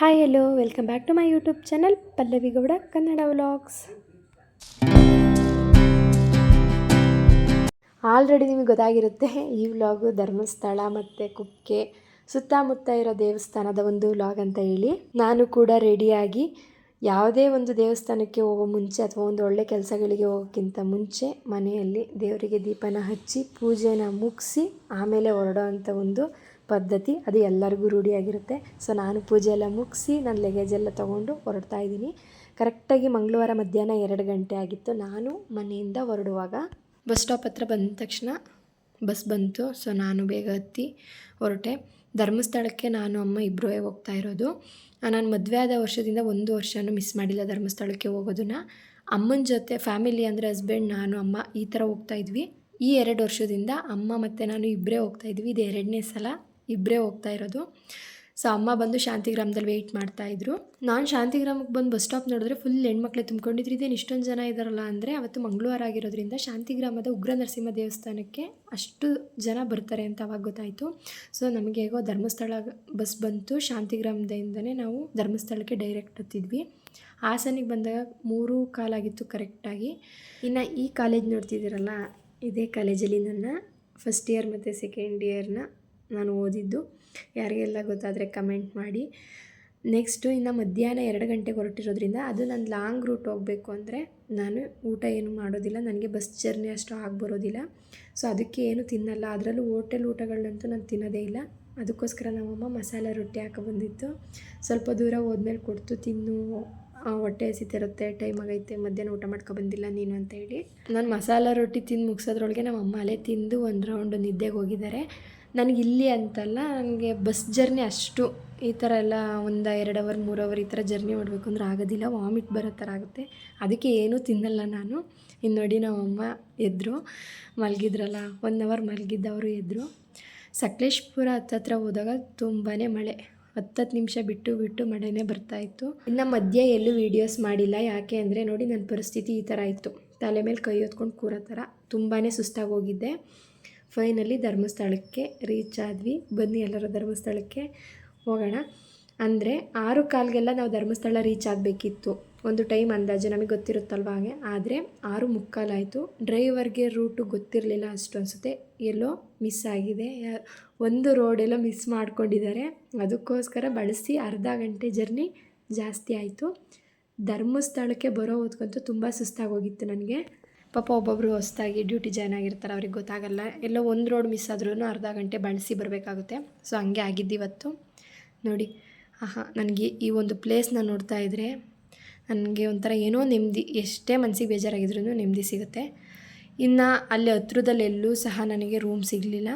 Hi hello welcome back to my YouTube channel Pallavi Gowda Kannada vlogs. Already ನಿಮಗೆ ಗೊತ್ತಾಗಿರುತ್ತೆ ಈ vlog Dharmasthala ಮತ್ತು ಕುಕ್ಕೆ ಸುತ್ತಮುತ್ತ ಇರೋ ದೇವಸ್ಥಾನದ ಒಂದು ವ್ಲಾಗ್ ಅಂತ ಹೇಳಿ. ನಾನು ಕೂಡ ರೆಡಿಯಾಗಿ ಯಾವುದೇ ಒಂದು ದೇವಸ್ಥಾನಕ್ಕೆ ಹೋಗೋ ಮುಂಚೆ ಅಥವಾ ಒಂದು ಒಳ್ಳೆ ಕೆಲಸಗಳಿಗೆ ಹೋಗೋಕ್ಕಿಂತ ಮುಂಚೆ ಮನೆಯಲ್ಲಿ ದೇವರಿಗೆ ದೀಪನ ಹಚ್ಚಿ ಪೂಜೆನ ಮುಗಿಸಿ ಆಮೇಲೆ ಹೊರಡೋ ಅಂಥ ಒಂದು ಪದ್ಧತಿ, ಅದು ಎಲ್ಲರಿಗೂ ರೂಢಿಯಾಗಿರುತ್ತೆ. ಸೊ ನಾನು ಪೂಜೆ ಎಲ್ಲ ಮುಗಿಸಿ ನನ್ನ ಲಗೇಜ್ ಎಲ್ಲ ತೊಗೊಂಡು ಹೊರಡ್ತಾ ಇದ್ದೀನಿ. ಕರೆಕ್ಟಾಗಿ ಮಂಗಳವಾರ ಮಧ್ಯಾಹ್ನ 2 ಗಂಟೆ ಆಗಿತ್ತು. ನಾನು ಮನೆಯಿಂದ ಹೊರಡುವಾಗ ಬಸ್ ಸ್ಟಾಪ್ ಹತ್ರ ಬಂದ ತಕ್ಷಣ ಬಸ್ ಬಂತು. ಸೊ ನಾನು ಬೇಗ ಹತ್ತಿ ಹೊರಟೆ. ಧರ್ಮಸ್ಥಳಕ್ಕೆ ನಾನು ಅಮ್ಮ ಇಬ್ಬರೇ ಹೋಗ್ತಾ ಇರೋದು. ನಾನು ಮದುವೆ ಆದ ವರ್ಷದಿಂದ 1 ವರ್ಷವೂ ಮಿಸ್ ಮಾಡಿಲ್ಲ ಧರ್ಮಸ್ಥಳಕ್ಕೆ ಹೋಗೋದನ್ನು. ಅಮ್ಮನ ಜೊತೆ ಫ್ಯಾಮಿಲಿ ಅಂದರೆ ಹಸ್ಬೆಂಡ್, ನಾನು, ಅಮ್ಮ ಈ ಥರ ಹೋಗ್ತಾಯಿದ್ವಿ. ಈ 2 ವರ್ಷದಿಂದ ಅಮ್ಮ ಮತ್ತು ನಾನು ಇಬ್ಬರೇ ಹೋಗ್ತಾಯಿದ್ವಿ. ಇದು 2ನೇ ಸಲ ಇಬ್ಬರೇ ಹೋಗ್ತಾ ಇರೋದು. ಸೊ ಅಮ್ಮ ಬಂದು ಶಾಂತಿಗ್ರಾಮದಲ್ಲಿ ವೆಯ್ಟ್ ಮಾಡ್ತಾಯಿದ್ರು. ನಾನು ಶಾಂತಿಗ್ರಾಮಕ್ಕೆ ಬಂದು ಬಸ್ ಸ್ಟಾಪ್ ನೋಡಿದ್ರೆ ಫುಲ್ ಹೆಣ್ಮಕ್ಳೇ ತುಂಬ್ಕೊಂಡಿದ್ರು. ಇದೇನು ಇಷ್ಟೊಂದು ಜನ ಇದ್ದಾರಲ್ಲ ಅಂದರೆ ಅವತ್ತು ಮಂಗಳವಾರ ಆಗಿರೋದ್ರಿಂದ ಶಾಂತಿಗ್ರಾಮದ ಉಗ್ರ ನರಸಿಂಹ ದೇವಸ್ಥಾನಕ್ಕೆ ಅಷ್ಟು ಜನ ಬರ್ತಾರೆ ಅಂತ ಅವಾಗ ಗೊತ್ತಾಯಿತು. ಸೊ ನಮಗೆ ಹೇಗೋ ಧರ್ಮಸ್ಥಳ ಬಸ್ ಬಂತು. ಶಾಂತಿಗ್ರಾಮದಿಂದನೇ ನಾವು ಧರ್ಮಸ್ಥಳಕ್ಕೆ ಡೈರೆಕ್ಟ್ ಹತ್ತಿದ್ವಿ. ಹಾಸನಿಗೆ ಬಂದಾಗ 3:15 ಆಗಿತ್ತು ಕರೆಕ್ಟಾಗಿ. ಇನ್ನು ಈ ಕಾಲೇಜ್ ನೋಡ್ತಿದ್ದೀರಲ್ಲ, ಇದೇ ಕಾಲೇಜಲ್ಲಿ ನನ್ನ ಫಸ್ಟ್ ಇಯರ್ ಮತ್ತು ಸೆಕೆಂಡ್ ಇಯರ್ನ ನಾನು ಓದಿದ್ದು. ಯಾರಿಗೆಲ್ಲ ಗೊತ್ತಾದರೆ ಕಮೆಂಟ್ ಮಾಡಿ. ನೆಕ್ಸ್ಟು ಇನ್ನು ಮಧ್ಯಾಹ್ನ 2 ಗಂಟೆಗೆ ಹೊರಟಿರೋದ್ರಿಂದ ಅದು ನಾನು ಲಾಂಗ್ ರೂಟ್ ಹೋಗಬೇಕು ಅಂದರೆ ನಾನು ಊಟ ಏನು ಮಾಡೋದಿಲ್ಲ. ನನಗೆ ಬಸ್ ಜರ್ನಿ ಅಷ್ಟು ಬರೋದಿಲ್ಲ. ಸೊ ಅದಕ್ಕೆ ಏನು ತಿನ್ನಲ್ಲ. ಅದರಲ್ಲೂ ಹೋಟೆಲ್ ಊಟಗಳನ್ನಂತೂ ನಾನು ತಿನ್ನೋದೇ ಇಲ್ಲ. ಅದಕ್ಕೋಸ್ಕರ ನಮ್ಮಮ್ಮ ಮಸಾಲೆ ರೊಟ್ಟಿ ಬಂದಿತ್ತು. ಸ್ವಲ್ಪ ದೂರ ಹೋದ್ಮೇಲೆ ಕೊಡ್ತು, ತಿನ್ನು, ಹೊಟ್ಟೆ ಹಸಿತಿರುತ್ತೆ, ಟೈಮ್ ಆಗೈತೆ, ಮಧ್ಯಾಹ್ನ ಊಟ ಬಂದಿಲ್ಲ ನೀನು ಅಂತ ಹೇಳಿ. ನಾನು ಮಸಾಲ ರೊಟ್ಟಿ ತಿಂದು ಮುಗಿಸೋದ್ರೊಳಗೆ ನಮ್ಮ ಅಮ್ಮ ಅಲ್ಲೇ ತಿಂದು ಒಂದು ರೌಂಡ್ ನಿದ್ದೆಗೆ ಹೋಗಿದ್ದಾರೆ. ನನಗೆ ಇಲ್ಲಿ ಅಂತಲ್ಲ, ನನಗೆ ಬಸ್ ಜರ್ನಿ ಅಷ್ಟು ಈ ಥರ ಎಲ್ಲ 1-2 ಅವರ್ 3 ಅವರ್ ಈ ಥರ ಜರ್ನಿ ಮಾಡಬೇಕು ಅಂದ್ರೆ ಆಗೋದಿಲ್ಲ. ವಾಮಿಟ್ ಬರೋ ಥರ ಆಗುತ್ತೆ. ಅದಕ್ಕೆ ಏನೂ ತಿನ್ನಲ್ಲ ನಾನು. ಇನ್ನು ನೋಡಿ ನಮ್ಮಮ್ಮ ಎದ್ದರು, ಮಲಗಿದ್ರಲ್ಲ 1 ಅವರ್ ಮಲಗಿದ್ದವರು ಎದ್ದರು. ಸಕಲೇಶಪುರ ಹತ್ತತ್ರ ಹೋದಾಗ ತುಂಬಾ ಮಳೆ, 10 ನಿಮಿಷ ಬಿಟ್ಟು ಮಳೆನೇ ಬರ್ತಾಯಿತ್ತು. ಇನ್ನು ಮಧ್ಯೆ ಎಲ್ಲೂ ವೀಡಿಯೋಸ್ ಮಾಡಿಲ್ಲ. ಯಾಕೆ ಅಂದರೆ ನೋಡಿ ನನ್ನ ಪರಿಸ್ಥಿತಿ ಈ ಥರ ಇತ್ತು. ತಲೆ ಮೇಲೆ ಕೈ ಹೊತ್ಕೊಂಡು ಕೂರೋ ಥರ ತುಂಬಾ ಸುಸ್ತಾಗಿ ಹೋಗಿದ್ದೆ. ಫೈನಲಿ ಧರ್ಮಸ್ಥಳಕ್ಕೆ ರೀಚ್ ಆದ್ವಿ. ಬನ್ನಿ ಎಲ್ಲರೂ ಧರ್ಮಸ್ಥಳಕ್ಕೆ ಹೋಗೋಣ. ಅಂದರೆ 6:15ಗೆಲ್ಲ ನಾವು ಧರ್ಮಸ್ಥಳ ರೀಚ್ ಆಗಬೇಕಿತ್ತು. ಒಂದು ಟೈಮ್ ಅಂದಾಜು ನಮಗೆ ಗೊತ್ತಿರುತ್ತಲ್ವ ಹಾಗೆ. ಆದರೆ 6:45 ಆಯಿತು. ಡ್ರೈವರ್ಗೆ ರೂಟು ಗೊತ್ತಿರಲಿಲ್ಲ ಅಷ್ಟು ಅನಿಸುತ್ತೆ. ಎಲ್ಲೋ ಮಿಸ್ ಆಗಿದೆ, ಒಂದು ರೋಡೆಲ್ಲೋ ಮಿಸ್ ಮಾಡ್ಕೊಂಡಿದ್ದಾರೆ. ಅದಕ್ಕೋಸ್ಕರ ಬಳಸಿ ಅರ್ಧ ಗಂಟೆ ಜರ್ನಿ ಜಾಸ್ತಿ ಆಯಿತು. ಧರ್ಮಸ್ಥಳಕ್ಕೆ ಬರೋ ಹೊತ್ಕಂತೂ ತುಂಬ ಸುಸ್ತಾಗೋಗಿತ್ತು ನನಗೆ. ಪಾಪ ಒಬ್ಬೊಬ್ಬರು ಹೊಸ್ದಾಗಿ ಡ್ಯೂಟಿ ಜಾಯ್ನ್ ಆಗಿರ್ತಾರೆ, ಅವ್ರಿಗೆ ಗೊತ್ತಾಗಲ್ಲ. ಎಲ್ಲೋ ಒಂದು ರೋಡ್ ಮಿಸ್ ಆದ್ರೂ ಅರ್ಧ ಗಂಟೆ ಬಳಸಿ ಬರಬೇಕಾಗುತ್ತೆ. ಸೊ ಹಂಗೆ ಆಗಿದ್ದಿವತ್ತು ನೋಡಿ. ನನಗೆ ಈ ಒಂದು ಪ್ಲೇಸ್ನ ನೋಡ್ತಾ ಇದ್ದರೆ ನನಗೆ ಒಂಥರ ಏನೋ ನೆಮ್ಮದಿ, ಎಷ್ಟೇ ಮನಸ್ಸಿಗೆ ಬೇಜಾರಾಗಿದ್ರೂ ನೆಮ್ಮದಿ ಸಿಗುತ್ತೆ. ಇನ್ನು ಅಲ್ಲಿ ಹತ್ರದಲ್ಲಿ ಎಲ್ಲೂ ಸಹ ನನಗೆ ರೂಮ್ ಸಿಗಲಿಲ್ಲ.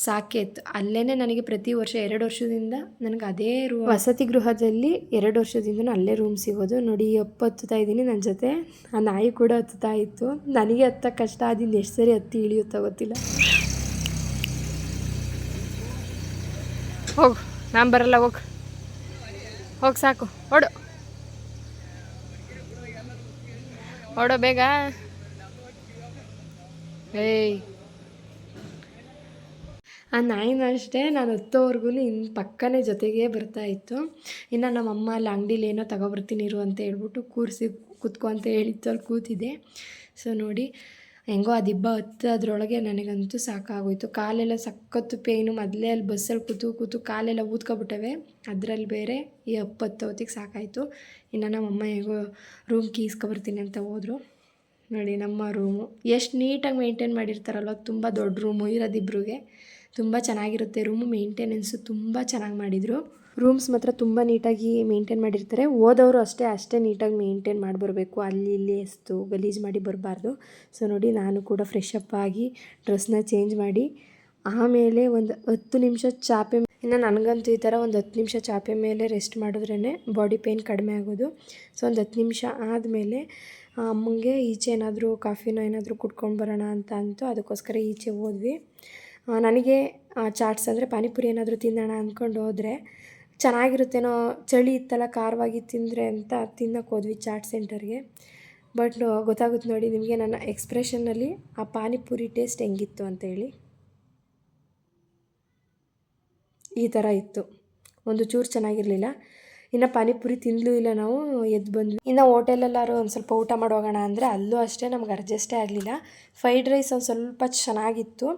ಸಾಕೇತು ಅಲ್ಲೇ ನನಗೆ ಪ್ರತಿ ವರ್ಷ 2 ವರ್ಷದಿಂದ ನನಗೆ ಅದೇ ವಸತಿ ಗೃಹದಲ್ಲಿ 2 ವರ್ಷದಿಂದ ಅಲ್ಲೇ ರೂಮ್ ಸಿಗೋದು. ನೋಡಿ ಹತ್ತುತ್ತಾ ಇದ್ದೀನಿ, ನನ್ನ ಜೊತೆ ಆ ನಾಯಿ ಕೂಡ ಹತ್ತುತ್ತಾ ಇತ್ತು. ನನಗೆ ಹತ್ತಕ್ಕೆ ಕಷ್ಟ ಆದಿಂದ ಎಷ್ಟು ಸರಿ ಹತ್ತಿ ಇಳಿಯುತ್ತಾ ಗೊತ್ತಿಲ್ಲ. ಹೋಗು, ನಾನು ಬರಲ್ಲ, ಹೋಗಿ ಸಾಕು, ಓಡೋ ಬೇಗ. ಏಯ್, ಆ ನಾಯಿನ ಅಷ್ಟೇ ನಾನು ಹತ್ತೋವರೆಗೂ ಇನ್ನು ಪಕ್ಕನೇ ಜೊತೆಗೇ ಬರ್ತಾಯಿತ್ತು. ಇನ್ನು ನಮ್ಮಮ್ಮ ಅಲ್ಲಿ ಅಂಗಡಿಲಿ ಏನೋ ತಗೊಬರ್ತೀನಿ ಇರು ಅಂತ ಹೇಳ್ಬಿಟ್ಟು ಕೂತ್ಕೊ ಅಂತ ಹೇಳಿತ್ತು. ಅಲ್ಲಿ ಕೂತಿದ್ದೆ. ಸೊ ನೋಡಿ ಹೆಂಗೋ ಆ ದಿಬ್ಬ ಹತ್ತೋದ್ರೊಳಗೆ ನನಗಂತೂ ಸಾಕಾಗೋಯ್ತು. ಕಾಲೆಲ್ಲ ಸಖತ್ತು ಪೇಯ್ನು. ಮೊದಲೇ ಅಲ್ಲಿ ಬಸ್ಸಲ್ಲಿ ಕೂತು ಕಾಲೆಲ್ಲ ಊದ್ಕೊಬಿಟ್ಟವೆ. ಅದರಲ್ಲಿ ಬೇರೆ ಈ ಹತ್ತೋತ್ತಿಗೆ ಸಾಕಾಯಿತು. ಇನ್ನು ನಮ್ಮಮ್ಮ ಹೇಗೋ ರೂಮ್ ಕೀಸ್ಕೊಬರ್ತೀನಿ ಅಂತ ಹೋದರು. ನೋಡಿ ನಮ್ಮ ರೂಮು ಎಷ್ಟು ನೀಟಾಗಿ ಮೇಂಟೈನ್ ಮಾಡಿರ್ತಾರಲ್ವ. ತುಂಬ ದೊಡ್ಡ ರೂಮು ಇರೋದಿಬ್ರಿಗೆ. ತುಂಬ ಚೆನ್ನಾಗಿರುತ್ತೆ ರೂಮು. ಮೇಂಟೆನೆನ್ಸು ತುಂಬ ಚೆನ್ನಾಗಿ ಮಾಡಿದರು. ರೂಮ್ಸ್ ಮಾತ್ರ ತುಂಬ ನೀಟಾಗಿ ಮೇಂಟೈನ್ ಮಾಡಿರ್ತಾರೆ. ಓದೋರು ಅಷ್ಟೇ ನೀಟಾಗಿ ಮೇಂಟೈನ್ ಮಾಡಿ ಬರಬೇಕು. ಅಲ್ಲಿ ಇಲ್ಲಿ ಎಷ್ಟು ಗಲೀಜು ಮಾಡಿ ಬರಬಾರ್ದು. ಸೊ ನೋಡಿ ನಾನು ಕೂಡ ಫ್ರೆಶ್ ಅಪ್ ಆಗಿ ಡ್ರೆಸ್ನ ಚೇಂಜ್ ಮಾಡಿ ಆಮೇಲೆ ಒಂದು 10 ನಿಮಿಷ ಚಾಪೆ, ಇನ್ನು ನನಗಂತೂ ಈ ಥರ ಒಂದು 10 ನಿಮಿಷ ಚಾಪೆ ಮೇಲೆ ರೆಸ್ಟ್ ಮಾಡಿದ್ರೇ ಬಾಡಿ ಪೇಯ್ನ್ ಕಡಿಮೆ ಆಗೋದು. ಸೊ ಒಂದು 10 ನಿಮಿಷ ಆದಮೇಲೆ ಅಮ್ಮಂಗೆ ಈಚೆ ಏನಾದರೂ ಕಾಫಿನೋ ಏನಾದರೂ ಕುಡ್ಕೊಂಡು ಬರೋಣ ಅಂತ ಅಂತು. ಅದಕ್ಕೋಸ್ಕರ ಈಚೆ ಹೋದ್ವಿ. ನನಗೆ ಚಾಟ್ಸ್ ಅಂದರೆ ಪಾನಿಪುರಿ ಏನಾದರೂ ತಿನ್ನೋಣ ಅಂದ್ಕೊಂಡು ಹೋದರೆ ಚೆನ್ನಾಗಿರುತ್ತೇನೋ, ಚಳಿ ಇತ್ತಲ್ಲ ಖಾರವಾಗಿ ತಿಂದರೆ ಅಂತ ತಿನ್ನೋಕೆ ಹೋದ್ವಿ ಚಾಟ್ ಸೆಂಟರ್ಗೆ. ಬಟ್ ಗೊತ್ತಾಗುತ್ತೆ ನೋಡಿ ನಿಮಗೆ ನನ್ನ ಎಕ್ಸ್ಪ್ರೆಷನ್ನಲ್ಲಿ ಆ ಪಾನಿಪುರಿ ಟೇಸ್ಟ್ ಹೆಂಗಿತ್ತು ಅಂತೇಳಿ. ಈ ಥರ ಇತ್ತು, ಒಂದು ಚೂರು ಚೆನ್ನಾಗಿರಲಿಲ್ಲ. ಇನ್ನು ಪಾನಿಪುರಿ ತಿನ್ನಲೂ ಇಲ್ಲ ನಾವು ಎದ್ದು ಬಂದ್ವಿ. ಇನ್ನು ಹೋಟೆಲಲ್ಲಾರು ಒಂದು ಸ್ವಲ್ಪ ಊಟ ಮಾಡೋಗೋಣ ಅಂದರೆ ಅಲ್ಲೂ ಅಷ್ಟೇ ನಮ್ಗೆ ಅಡ್ಜಸ್ಟೇ ಆಗಲಿಲ್ಲ. ಫ್ರೈಡ್ ರೈಸ್ ಒಂದು ಸ್ವಲ್ಪ ಚೆನ್ನಾಗಿತ್ತು,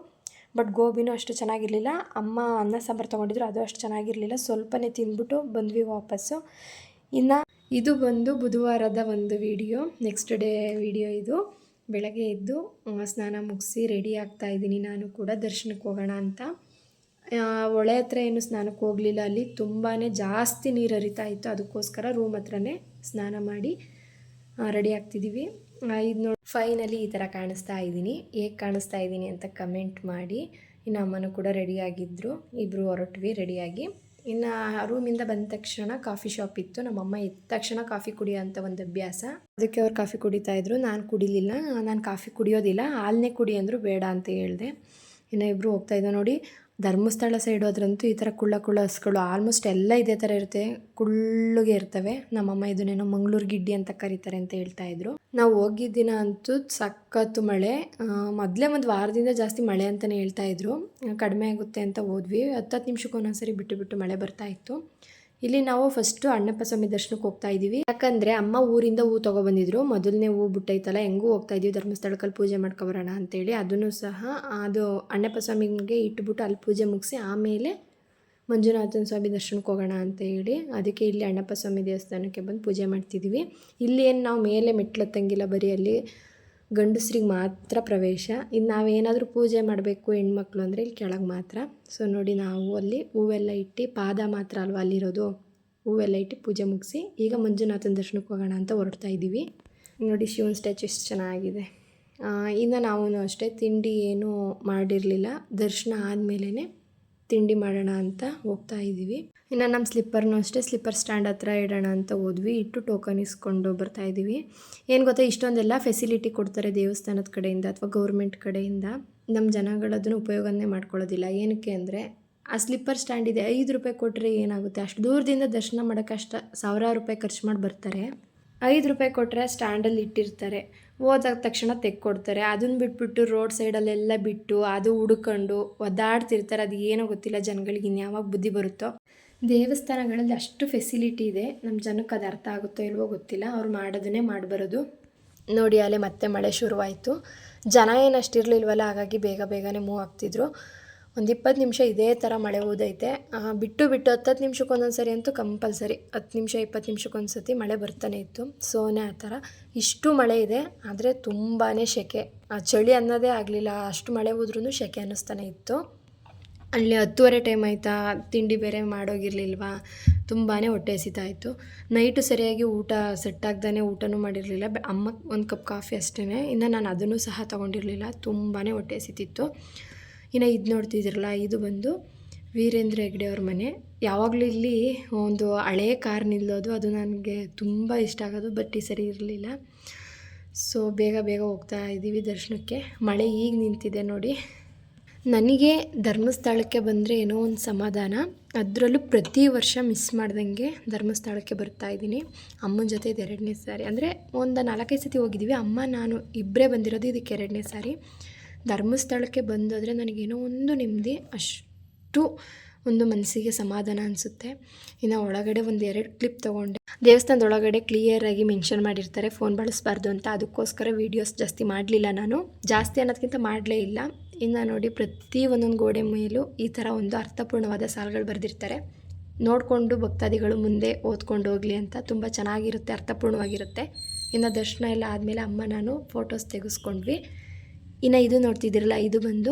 ಬಟ್ ಗೋಬಿನೂ ಅಷ್ಟು ಚೆನ್ನಾಗಿರಲಿಲ್ಲ. ಅಮ್ಮ ಅನ್ನ ಸಾಂಬಾರು ತೊಗೊಂಡಿದ್ರು, ಅದು ಅಷ್ಟು ಚೆನ್ನಾಗಿರಲಿಲ್ಲ. ಸ್ವಲ್ಪನೇ ತಿಂದ್ಬಿಟ್ಟು ಬಂದ್ವಿ ವಾಪಸ್ಸು. ಇನ್ನು ಇದು ಬಂದು ಬುಧವಾರದ ಒಂದು ವಿಡಿಯೋ, ನೆಕ್ಸ್ಟ್ ಡೇ ವಿಡಿಯೋ ಇದು. ಬೆಳಗ್ಗೆ ಎದ್ದು ಸ್ನಾನ ಮುಗಿಸಿ ರೆಡಿ ಆಗ್ತಾಯಿದ್ದೀನಿ. ನಾನು ಕೂಡ ದರ್ಶನಕ್ಕೆ ಹೋಗೋಣ ಅಂತ. ಹೊಳೆ ಹತ್ರ ಏನು ಸ್ನಾನಕ್ಕೆ ಹೋಗಲಿಲ್ಲ, ಅಲ್ಲಿ ತುಂಬಾ ಜಾಸ್ತಿ ನೀರು ಹರಿತಾ ಇತ್ತು. ಅದಕ್ಕೋಸ್ಕರ ರೂಮ್ ಹತ್ರನೇ ಸ್ನಾನ ಮಾಡಿ ರೆಡಿ ಆಗ್ತಿದ್ದೀವಿ. ಇದು ನೋಡಿ ಫೈನಲಿ ಈ ಥರ ಕಾಣಿಸ್ತಾ ಇದ್ದೀನಿ. ಹೇಗೆ ಕಾಣಿಸ್ತಾ ಇದ್ದೀನಿ ಅಂತ ಕಮೆಂಟ್ ಮಾಡಿ. ಇನ್ನು ಅಮ್ಮನೂ ಕೂಡ ರೆಡಿಯಾಗಿದ್ದರು, ಇಬ್ಬರು ಹೊರಟ್ವಿ ರೆಡಿಯಾಗಿ. ಇನ್ನು ರೂಮಿಂದ ಬಂದ ತಕ್ಷಣ ಕಾಫಿ ಶಾಪ್ ಇತ್ತು. ನಮ್ಮಮ್ಮ ಎದ್ದ ತಕ್ಷಣ ಕಾಫಿ ಕುಡಿಯೋ ಅಂತ ಒಂದು ಅಭ್ಯಾಸ, ಅದಕ್ಕೆ ಅವ್ರು ಕಾಫಿ ಕುಡಿತಾಯಿದ್ರು. ನಾನು ಕುಡಿಲಿಲ್ಲ, ನಾನು ಕಾಫಿ ಕುಡಿಯೋದಿಲ್ಲ, ಹಾಲನ್ನೇ ಕುಡಿ ಅಂದರು, ಬೇಡ ಅಂತ ಹೇಳಿದೆ. ಇನ್ನು ಇಬ್ಬರು ಹೋಗ್ತಾಯಿದ್ದೆ ನೋಡಿ. ಧರ್ಮಸ್ಥಳ ಸೈಡು ಅದರಂತೂ ಈ ಥರ ಕುಳ್ಳ ಹಸುಗಳು ಆಲ್ಮೋಸ್ಟ್ ಎಲ್ಲ ಇದೇ ಥರ ಇರುತ್ತೆ, ಕುಳ್ಳಿಗೆ ಇರ್ತವೆ. ನಮ್ಮಮ್ಮ ಇದನ್ನೇನೋ ಮಂಗಳೂರು ಗಿಡ್ಡಿ ಅಂತ ಕರೀತಾರೆ ಅಂತ ಹೇಳ್ತಾಯಿದ್ರು. ನಾವು ಹೋಗಿದ್ದ ದಿನ ಅಂತೂ ಸಖತ್ತು ಮಳೆ, ಮೊದಲೇ ಒಂದು ವಾರದಿಂದ ಜಾಸ್ತಿ ಮಳೆ ಅಂತಲೇ ಹೇಳ್ತಾಯಿದ್ರು. ಕಡಿಮೆ ಆಗುತ್ತೆ ಅಂತ ಹೋದ್ವಿ. 10 ನಿಮಿಷಕ್ಕೆ ಒಂದೊಂದ್ಸರಿ ಬಿಟ್ಟು ಮಳೆ ಬರ್ತಾಯಿತ್ತು. ಇಲ್ಲಿ ನಾವು ಫಸ್ಟು ಅಣ್ಣಪ್ಪ ಸ್ವಾಮಿ ದರ್ಶನಕ್ಕೆ ಹೋಗ್ತಾ ಇದ್ದೀವಿ. ಯಾಕಂದರೆ ಅಮ್ಮ ಊರಿಂದ ಹೂ ತೊಗೊಬಂದಿದ್ರು. ಮೊದಲನೇ ಹೂ ಬಿಟ್ಟೈತಲ್ಲ, ಹೆಂಗೂ ಹೋಗ್ತಾ ಇದ್ದೀವಿ ಧರ್ಮಸ್ಥಳಕ್ಕಲ್ಲಿ ಪೂಜೆ ಮಾಡ್ಕೊಬರೋಣ ಅಂತೇಳಿ. ಅದನ್ನು ಸಹ ಅದು ಅಣ್ಣಪ್ಪ ಸ್ವಾಮಿಗೆ ಇಟ್ಬಿಟ್ಟು ಅಲ್ಲಿ ಪೂಜೆ ಮುಗಿಸಿ ಆಮೇಲೆ ಮಂಜುನಾಥನ ಸ್ವಾಮಿ ದರ್ಶನಕ್ಕೆ ಹೋಗೋಣ ಅಂತ ಹೇಳಿ, ಅದಕ್ಕೆ ಇಲ್ಲಿ ಅಣ್ಣಪ್ಪ ಸ್ವಾಮಿ ದೇವಸ್ಥಾನಕ್ಕೆ ಬಂದು ಪೂಜೆ ಮಾಡ್ತಿದ್ದೀವಿ. ಇಲ್ಲಿ ಏನು ನಾವು ಮೇಲೆ ಮೆಟ್ಲು ಹತ್ತಂಗಿಲ್ಲ, ಬರೀ ಅಲ್ಲಿ ಗಂಡಸ್ರಿಗೆ ಮಾತ್ರ ಪ್ರವೇಶ. ಇನ್ನು ನಾವೇನಾದರೂ ಪೂಜೆ ಮಾಡಬೇಕು ಹೆಣ್ಮಕ್ಳು ಅಂದರೆ ಇಲ್ಲಿ ಕೆಳಗೆ ಮಾತ್ರ. ಸೊ ನೋಡಿ, ನಾವು ಅಲ್ಲಿ ಹೂವೆಲ್ಲ ಇಟ್ಟು, ಪಾದ ಮಾತ್ರ ಅಲ್ವಾ ಅಲ್ಲಿರೋದು, ಹೂವೆಲ್ಲ ಇಟ್ಟು ಪೂಜೆ ಮುಗಿಸಿ ಈಗ ಮಂಜುನಾಥನ ದರ್ಶನಕ್ಕೆ ಹೋಗೋಣ ಅಂತ ಹೊರಡ್ತಾ ಇದ್ದೀವಿ. ನೋಡಿ ಶಿವನ ಸ್ಟ್ಯಾಚು ಎಷ್ಟು ಚೆನ್ನಾಗಿದೆ. ಇನ್ನು ನಾವು ಅಷ್ಟೇ ತಿಂಡಿ ಏನೂ ಮಾಡಿರಲಿಲ್ಲ, ದರ್ಶನ ಆದಮೇಲೆ ತಿಂಡಿ ಮಾಡೋಣ ಅಂತ ಹೋಗ್ತಾ ಇದ್ದೀವಿ. ಇನ್ನು ನಮ್ಮ ಸ್ಲಿಪ್ಪರ್ನೂ ಅಷ್ಟೇ ಸ್ಲಿಪ್ಪರ್ ಸ್ಟ್ಯಾಂಡ್ ಹತ್ರ ಇಡೋಣ ಅಂತ ಹೋದ್ವಿ. ಇಟ್ಟು ಟೋಕನ್ ಇಸ್ಕೊಂಡು ಬರ್ತಾ ಇದ್ದೀವಿ. ಏನು ಗೊತ್ತಾ, ಇಷ್ಟೊಂದೆಲ್ಲ ಫೆಸಿಲಿಟಿ ಕೊಡ್ತಾರೆ ದೇವಸ್ಥಾನದ ಕಡೆಯಿಂದ ಅಥವಾ ಗೌರ್ಮೆಂಟ್ ಕಡೆಯಿಂದ. ನಮ್ಮ ಜನಗಳದನ್ನು ಉಪಯೋಗನೇ ಮಾಡ್ಕೊಳ್ಳೋದಿಲ್ಲ. ಏನಕ್ಕೆ ಅಂದರೆ ಆ ಸ್ಲಿಪ್ಪರ್ ಸ್ಟ್ಯಾಂಡ್ ಇದೆ, 5 ರೂಪಾಯಿ ಕೊಟ್ಟರೆ ಏನಾಗುತ್ತೆ, ಅಷ್ಟು ದೂರದಿಂದ ದರ್ಶನ ಮಾಡೋಕ್ಕೆ ಅಷ್ಟು 1000 ರೂಪಾಯಿ ಖರ್ಚು ಮಾಡಿ ಬರ್ತಾರೆ. 5 ರೂಪಾಯಿ ಕೊಟ್ಟರೆ ಸ್ಟ್ಯಾಂಡಲ್ಲಿ ಇಟ್ಟಿರ್ತಾರೆ, ಹೋದಾಗ ತಕ್ಷಣ ತೆಕ್ಕೊಡ್ತಾರೆ. ಅದನ್ನು ಬಿಟ್ಬಿಟ್ಟು ರೋಡ್ ಸೈಡಲ್ಲೆಲ್ಲ ಬಿಟ್ಟು ಅದು ಹುಡ್ಕೊಂಡು ಒದ್ದಾಡ್ತಿರ್ತಾರೆ. ಅದು ಏನೋ ಗೊತ್ತಿಲ್ಲ ಜನಗಳಿಗೆ, ಇನ್ಯಾವಾಗ ಬುದ್ಧಿ ಬರುತ್ತೋ. ದೇವಸ್ಥಾನಗಳಲ್ಲಿ ಅಷ್ಟು ಫೆಸಿಲಿಟಿ ಇದೆ, ನಮ್ಮ ಜನಕ್ಕೆ ಅದು ಅರ್ಥ ಆಗುತ್ತೋ ಇಲ್ವೋ ಗೊತ್ತಿಲ್ಲ. ಅವ್ರು ಮಾಡೋದನ್ನೇ ಮಾಡಿಬರೋದು. ನೋಡಿ ಅಲ್ಲೇ ಮತ್ತೆ ಮಳೆ ಶುರುವಾಯಿತು. ಜನ ಏನು ಅಷ್ಟಿರಲಿಲ್ವಲ್ಲ, ಹಾಗಾಗಿ ಬೇಗನೆ ಮೂವ್ ಆಗ್ತಿದ್ರು. ಒಂದು 20 ನಿಮಿಷ ಇದೇ ಥರ ಮಳೆ ಓದೈತೆ. ಬಿಟ್ಟು 10 ನಿಮಿಷಕ್ಕೆ ಒಂದೊಂದು ಸರಿ ಅಂತೂ ಕಂಪಲ್ಸರಿ 10 ನಿಮಿಷ 20 ನಿಮಿಷಕ್ಕೊಂದು ಸತಿ ಮಳೆ ಬರ್ತಾನೆ ಇತ್ತು. ಸೋನೆ ಆ ಥರ ಇಷ್ಟು ಮಳೆ ಇದೆ, ಆದರೆ ತುಂಬಾ ಶೆಕೆ. ಚಳಿ ಅನ್ನೋದೇ ಆಗಲಿಲ್ಲ, ಅಷ್ಟು ಮಳೆ ಹೋದ್ರೂ ಶೆಕೆ ಅನ್ನಿಸ್ತಾನೆ ಇತ್ತು. ಅಲ್ಲಿ 10:30 ಟೈಮ್ ಆಯಿತಾ, ತಿಂಡಿ ಬೇರೆ ಮಾಡೋಗಿರಲಿಲ್ವಾ, ತುಂಬಾ ಹೊಟ್ಟೆ ಹಸಿತಾ ಇತ್ತು. ನೈಟು ಸರಿಯಾಗಿ ಊಟ ಸೆಟ್ ಆಗ್ದೇ ಊಟನೂ ಮಾಡಿರಲಿಲ್ಲ. ಅಮ್ಮ 1 ಕಪ್ ಕಾಫಿ ಅಷ್ಟೇ, ಇನ್ನು ನಾನು ಅದನ್ನು ಸಹ ತೊಗೊಂಡಿರಲಿಲ್ಲ. ತುಂಬಾ ಹೊಟ್ಟೆ ಹಸಿತಿತ್ತು. ಇನ್ನು ಇದು ನೋಡ್ತಿದ್ದೀರಲ್ಲ, ಇದು ಬಂದು ವೀರೇಂದ್ರ ಹೆಗ್ಡೆ ಅವ್ರ ಮನೆ. ಯಾವಾಗಲೂ ಇಲ್ಲಿ ಒಂದು ಹಳೇ ಕಾರ್ ನಿಲ್ಲೋದು, ಅದು ನನಗೆ ತುಂಬ ಇಷ್ಟ ಆಗೋದು. ಬಟ್ ಈ ಸರಿ ಇರಲಿಲ್ಲ. ಸೊ ಬೇಗ ಹೋಗ್ತಾ ಇದ್ದೀವಿ ದರ್ಶನಕ್ಕೆ. ಮಳೆ ಈಗ ನಿಂತಿದೆ ನೋಡಿ. ನನಗೆ ಧರ್ಮಸ್ಥಳಕ್ಕೆ ಬಂದರೆ ಏನೋ ಒಂದು ಸಮಾಧಾನ. ಅದರಲ್ಲೂ ಪ್ರತಿ ವರ್ಷ ಮಿಸ್ ಮಾಡ್ದಂಗೆ ಧರ್ಮಸ್ಥಳಕ್ಕೆ ಬರ್ತಾಯಿದ್ದೀನಿ. ಅಮ್ಮನ ಜೊತೆ ಇದು 2ನೇ ಸಾರಿ, ಅಂದರೆ ಒಂದು 4-5 ಸತಿ ಹೋಗಿದ್ದೀವಿ. ಅಮ್ಮ ನಾನು ಇಬ್ಬರೇ ಬಂದಿರೋದು, ಇದಕ್ಕೆ 2ನೇ ಸಾರಿ. ಧರ್ಮಸ್ಥಳಕ್ಕೆ ಬಂದೋದ್ರೆ ನನಗೇನೋ ಒಂದು ನೆಮ್ಮದಿ, ಅಷ್ಟು ಒಂದು ಮನಸ್ಸಿಗೆ ಸಮಾಧಾನ ಅನಿಸುತ್ತೆ. ಇನ್ನು ಒಳಗಡೆ ಒಂದು 2 ಕ್ಲಿಪ್ ತೊಗೊಂಡೆ. ದೇವಸ್ಥಾನದ ಒಳಗಡೆ ಕ್ಲಿಯರಾಗಿ ಮೆನ್ಷನ್ ಮಾಡಿರ್ತಾರೆ ಫೋನ್ ಬಳಸಬಾರ್ದು ಅಂತ, ಅದಕ್ಕೋಸ್ಕರ ವೀಡಿಯೋಸ್ ಜಾಸ್ತಿ ಮಾಡಲಿಲ್ಲ ನಾನು. ಜಾಸ್ತಿ ಅನ್ನೋದಕ್ಕಿಂತ ಮಾಡಲೇ ಇಲ್ಲ. ಇನ್ನು ನೋಡಿ, ಪ್ರತಿ ಒಂದೊಂದು ಗೋಡೆ ಮೇಲೂ ಈ ಥರ ಒಂದು ಅರ್ಥಪೂರ್ಣವಾದ ಸಾಲುಗಳು ಬರೆದಿರ್ತಾರೆ. ನೋಡಿಕೊಂಡು ಭಕ್ತಾದಿಗಳು ಮುಂದೆ ಓದ್ಕೊಂಡು ಹೋಗಲಿ ಅಂತ. ತುಂಬ ಚೆನ್ನಾಗಿರುತ್ತೆ, ಅರ್ಥಪೂರ್ಣವಾಗಿರುತ್ತೆ. ಇನ್ನು ದರ್ಶನ ಎಲ್ಲ ಆದಮೇಲೆ ಅಮ್ಮ ನಾನು ಫೋಟೋಸ್ ತೆಗೆಸ್ಕೊಂಡ್ವಿ. ಇನ್ನು ಇದು ನೋಡ್ತಿದ್ದೀರಲ್ಲ, ಇದು ಬಂದು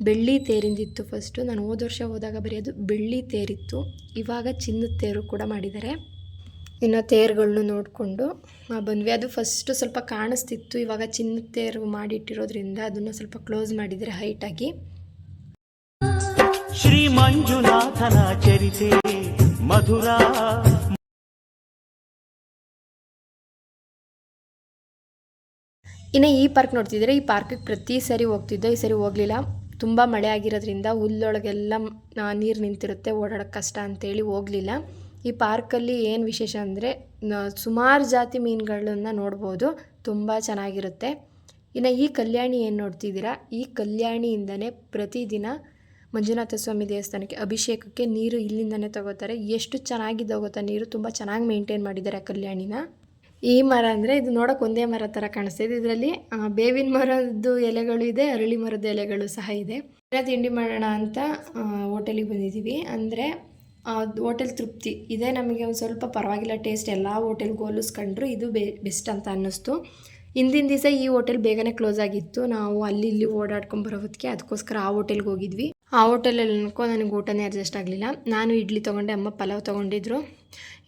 ಬೆಳ್ಳಿ ತೇರಿಂದಿತ್ತು ಫಸ್ಟು. ನಾನು ಹೋದ ವರ್ಷ ಹೋದಾಗ ಬರೀ ಅದು ಬೆಳ್ಳಿ ತೇರಿತ್ತು. ಇವಾಗ ಚಿನ್ನದ ತೇರು ಕೂಡ ಮಾಡಿದ್ದಾರೆ. ಇನ್ನು ತೇರುಗಳನ್ನೂ ನೋಡಿಕೊಂಡು ಬಂದ್ವಿ. ಅದು ಫಸ್ಟು ಸ್ವಲ್ಪ ಕಾಣಿಸ್ತಿತ್ತು, ಇವಾಗ ಚಿನ್ನದ ತೇರು ಮಾಡಿಟ್ಟಿರೋದ್ರಿಂದ ಅದನ್ನು ಸ್ವಲ್ಪ ಕ್ಲೋಸ್ ಮಾಡಿದರೆ ಹೈಟಾಗಿ. ಶ್ರೀ ಮಂಜುನಾಥನ ಚರಿತೆ ಮಧುರ. ಇನ್ನು ಈ ಪಾರ್ಕ್ ನೋಡ್ತಿದ್ರೆ, ಈ ಪಾರ್ಕಿಗೆ ಪ್ರತಿ ಸರಿ ಹೋಗ್ತಿದ್ದೋ, ಈ ಸರಿ ಹೋಗಲಿಲ್ಲ. ತುಂಬ ಮಳೆ ಆಗಿರೋದ್ರಿಂದ ಹುಲ್ಲೊಳಗೆಲ್ಲ ನೀರು ನಿಂತಿರುತ್ತೆ, ಓಡಾಡೋಕ್ಕೆ ಕಷ್ಟ ಅಂತೇಳಿ ಹೋಗಲಿಲ್ಲ. ಈ ಪಾರ್ಕಲ್ಲಿ ಏನು ವಿಶೇಷ ಅಂದರೆ ಸುಮಾರು ಜಾತಿ ಮೀನುಗಳನ್ನ ನೋಡ್ಬೋದು, ತುಂಬ ಚೆನ್ನಾಗಿರುತ್ತೆ. ಇನ್ನು ಈ ಕಲ್ಯಾಣಿ ಏನು ನೋಡ್ತಿದ್ದೀರಾ, ಈ ಕಲ್ಯಾಣಿಯಿಂದನೇ ಪ್ರತಿದಿನ ಮಂಜುನಾಥ ಸ್ವಾಮಿ ದೇವಸ್ಥಾನಕ್ಕೆ ಅಭಿಷೇಕಕ್ಕೆ ನೀರು ಇಲ್ಲಿಂದನೇ ತಗೋತಾರೆ. ಎಷ್ಟು ಚೆನ್ನಾಗಿದೆ ಗೊತ್ತಾ, ನೀರು ತುಂಬ ಚೆನ್ನಾಗಿ ಮೇಂಟೈನ್ ಮಾಡಿದ್ದಾರೆ ಆ ಕಲ್ಯಾಣಿನ. ಈ ಮರ ಅಂದರೆ ಇದು ನೋಡೋಕೆ ಒಂದೇ ಮರ ಥರ ಕಾಣಿಸ್ತಿದೆ. ಇದರಲ್ಲಿ ಬೇವಿನ ಮರದ್ದು ಎಲೆಗಳು ಇದೆ, ಅರಳಿ ಮರದ ಎಲೆಗಳು ಸಹ ಇದೆ. ತಿಂಡಿ ಮಾಡೋಣ ಅಂತ ಹೋಟೆಲಿಗೆ ಬಂದಿದ್ದೀವಿ. ಅಂದರೆ ಹೋಟೆಲ್ ತೃಪ್ತಿ ಇದೆ, ನಮಗೆ ಒಂದು ಸ್ವಲ್ಪ ಪರವಾಗಿಲ್ಲ ಟೇಸ್ಟ್. ಎಲ್ಲ ಹೋಟೆಲ್ಗೆ ಹೋಲಿಸ್ಕೊಂಡ್ರು ಇದು ಬೆಸ್ಟ್ ಅಂತ ಅನ್ನಿಸ್ತು. ಹಿಂದಿನ ದಿವಸ ಈ ಹೋಟೆಲ್ ಬೇಗನೆ ಕ್ಲೋಸ್ ಆಗಿತ್ತು. ನಾವು ಅಲ್ಲಿ ಇಲ್ಲಿ ಓಡಾಡ್ಕೊಂಡು ಹೊತ್ತಿಗೆ ಅದಕ್ಕೋಸ್ಕರ ಆ ಹೋಟೆಲ್ಗೆ ಹೋಗಿದ್ವಿ. ಆ ಹೋಟೆಲಲ್ಲಿ ನನಗೆ ಊಟನೇ ಅಡ್ಜಸ್ಟ್ ಆಗಲಿಲ್ಲ. ನಾನು ಇಡ್ಲಿ ತೊಗೊಂಡೆ, ಅಮ್ಮ ಪಲಾವ್ ತೊಗೊಂಡಿದ್ರು.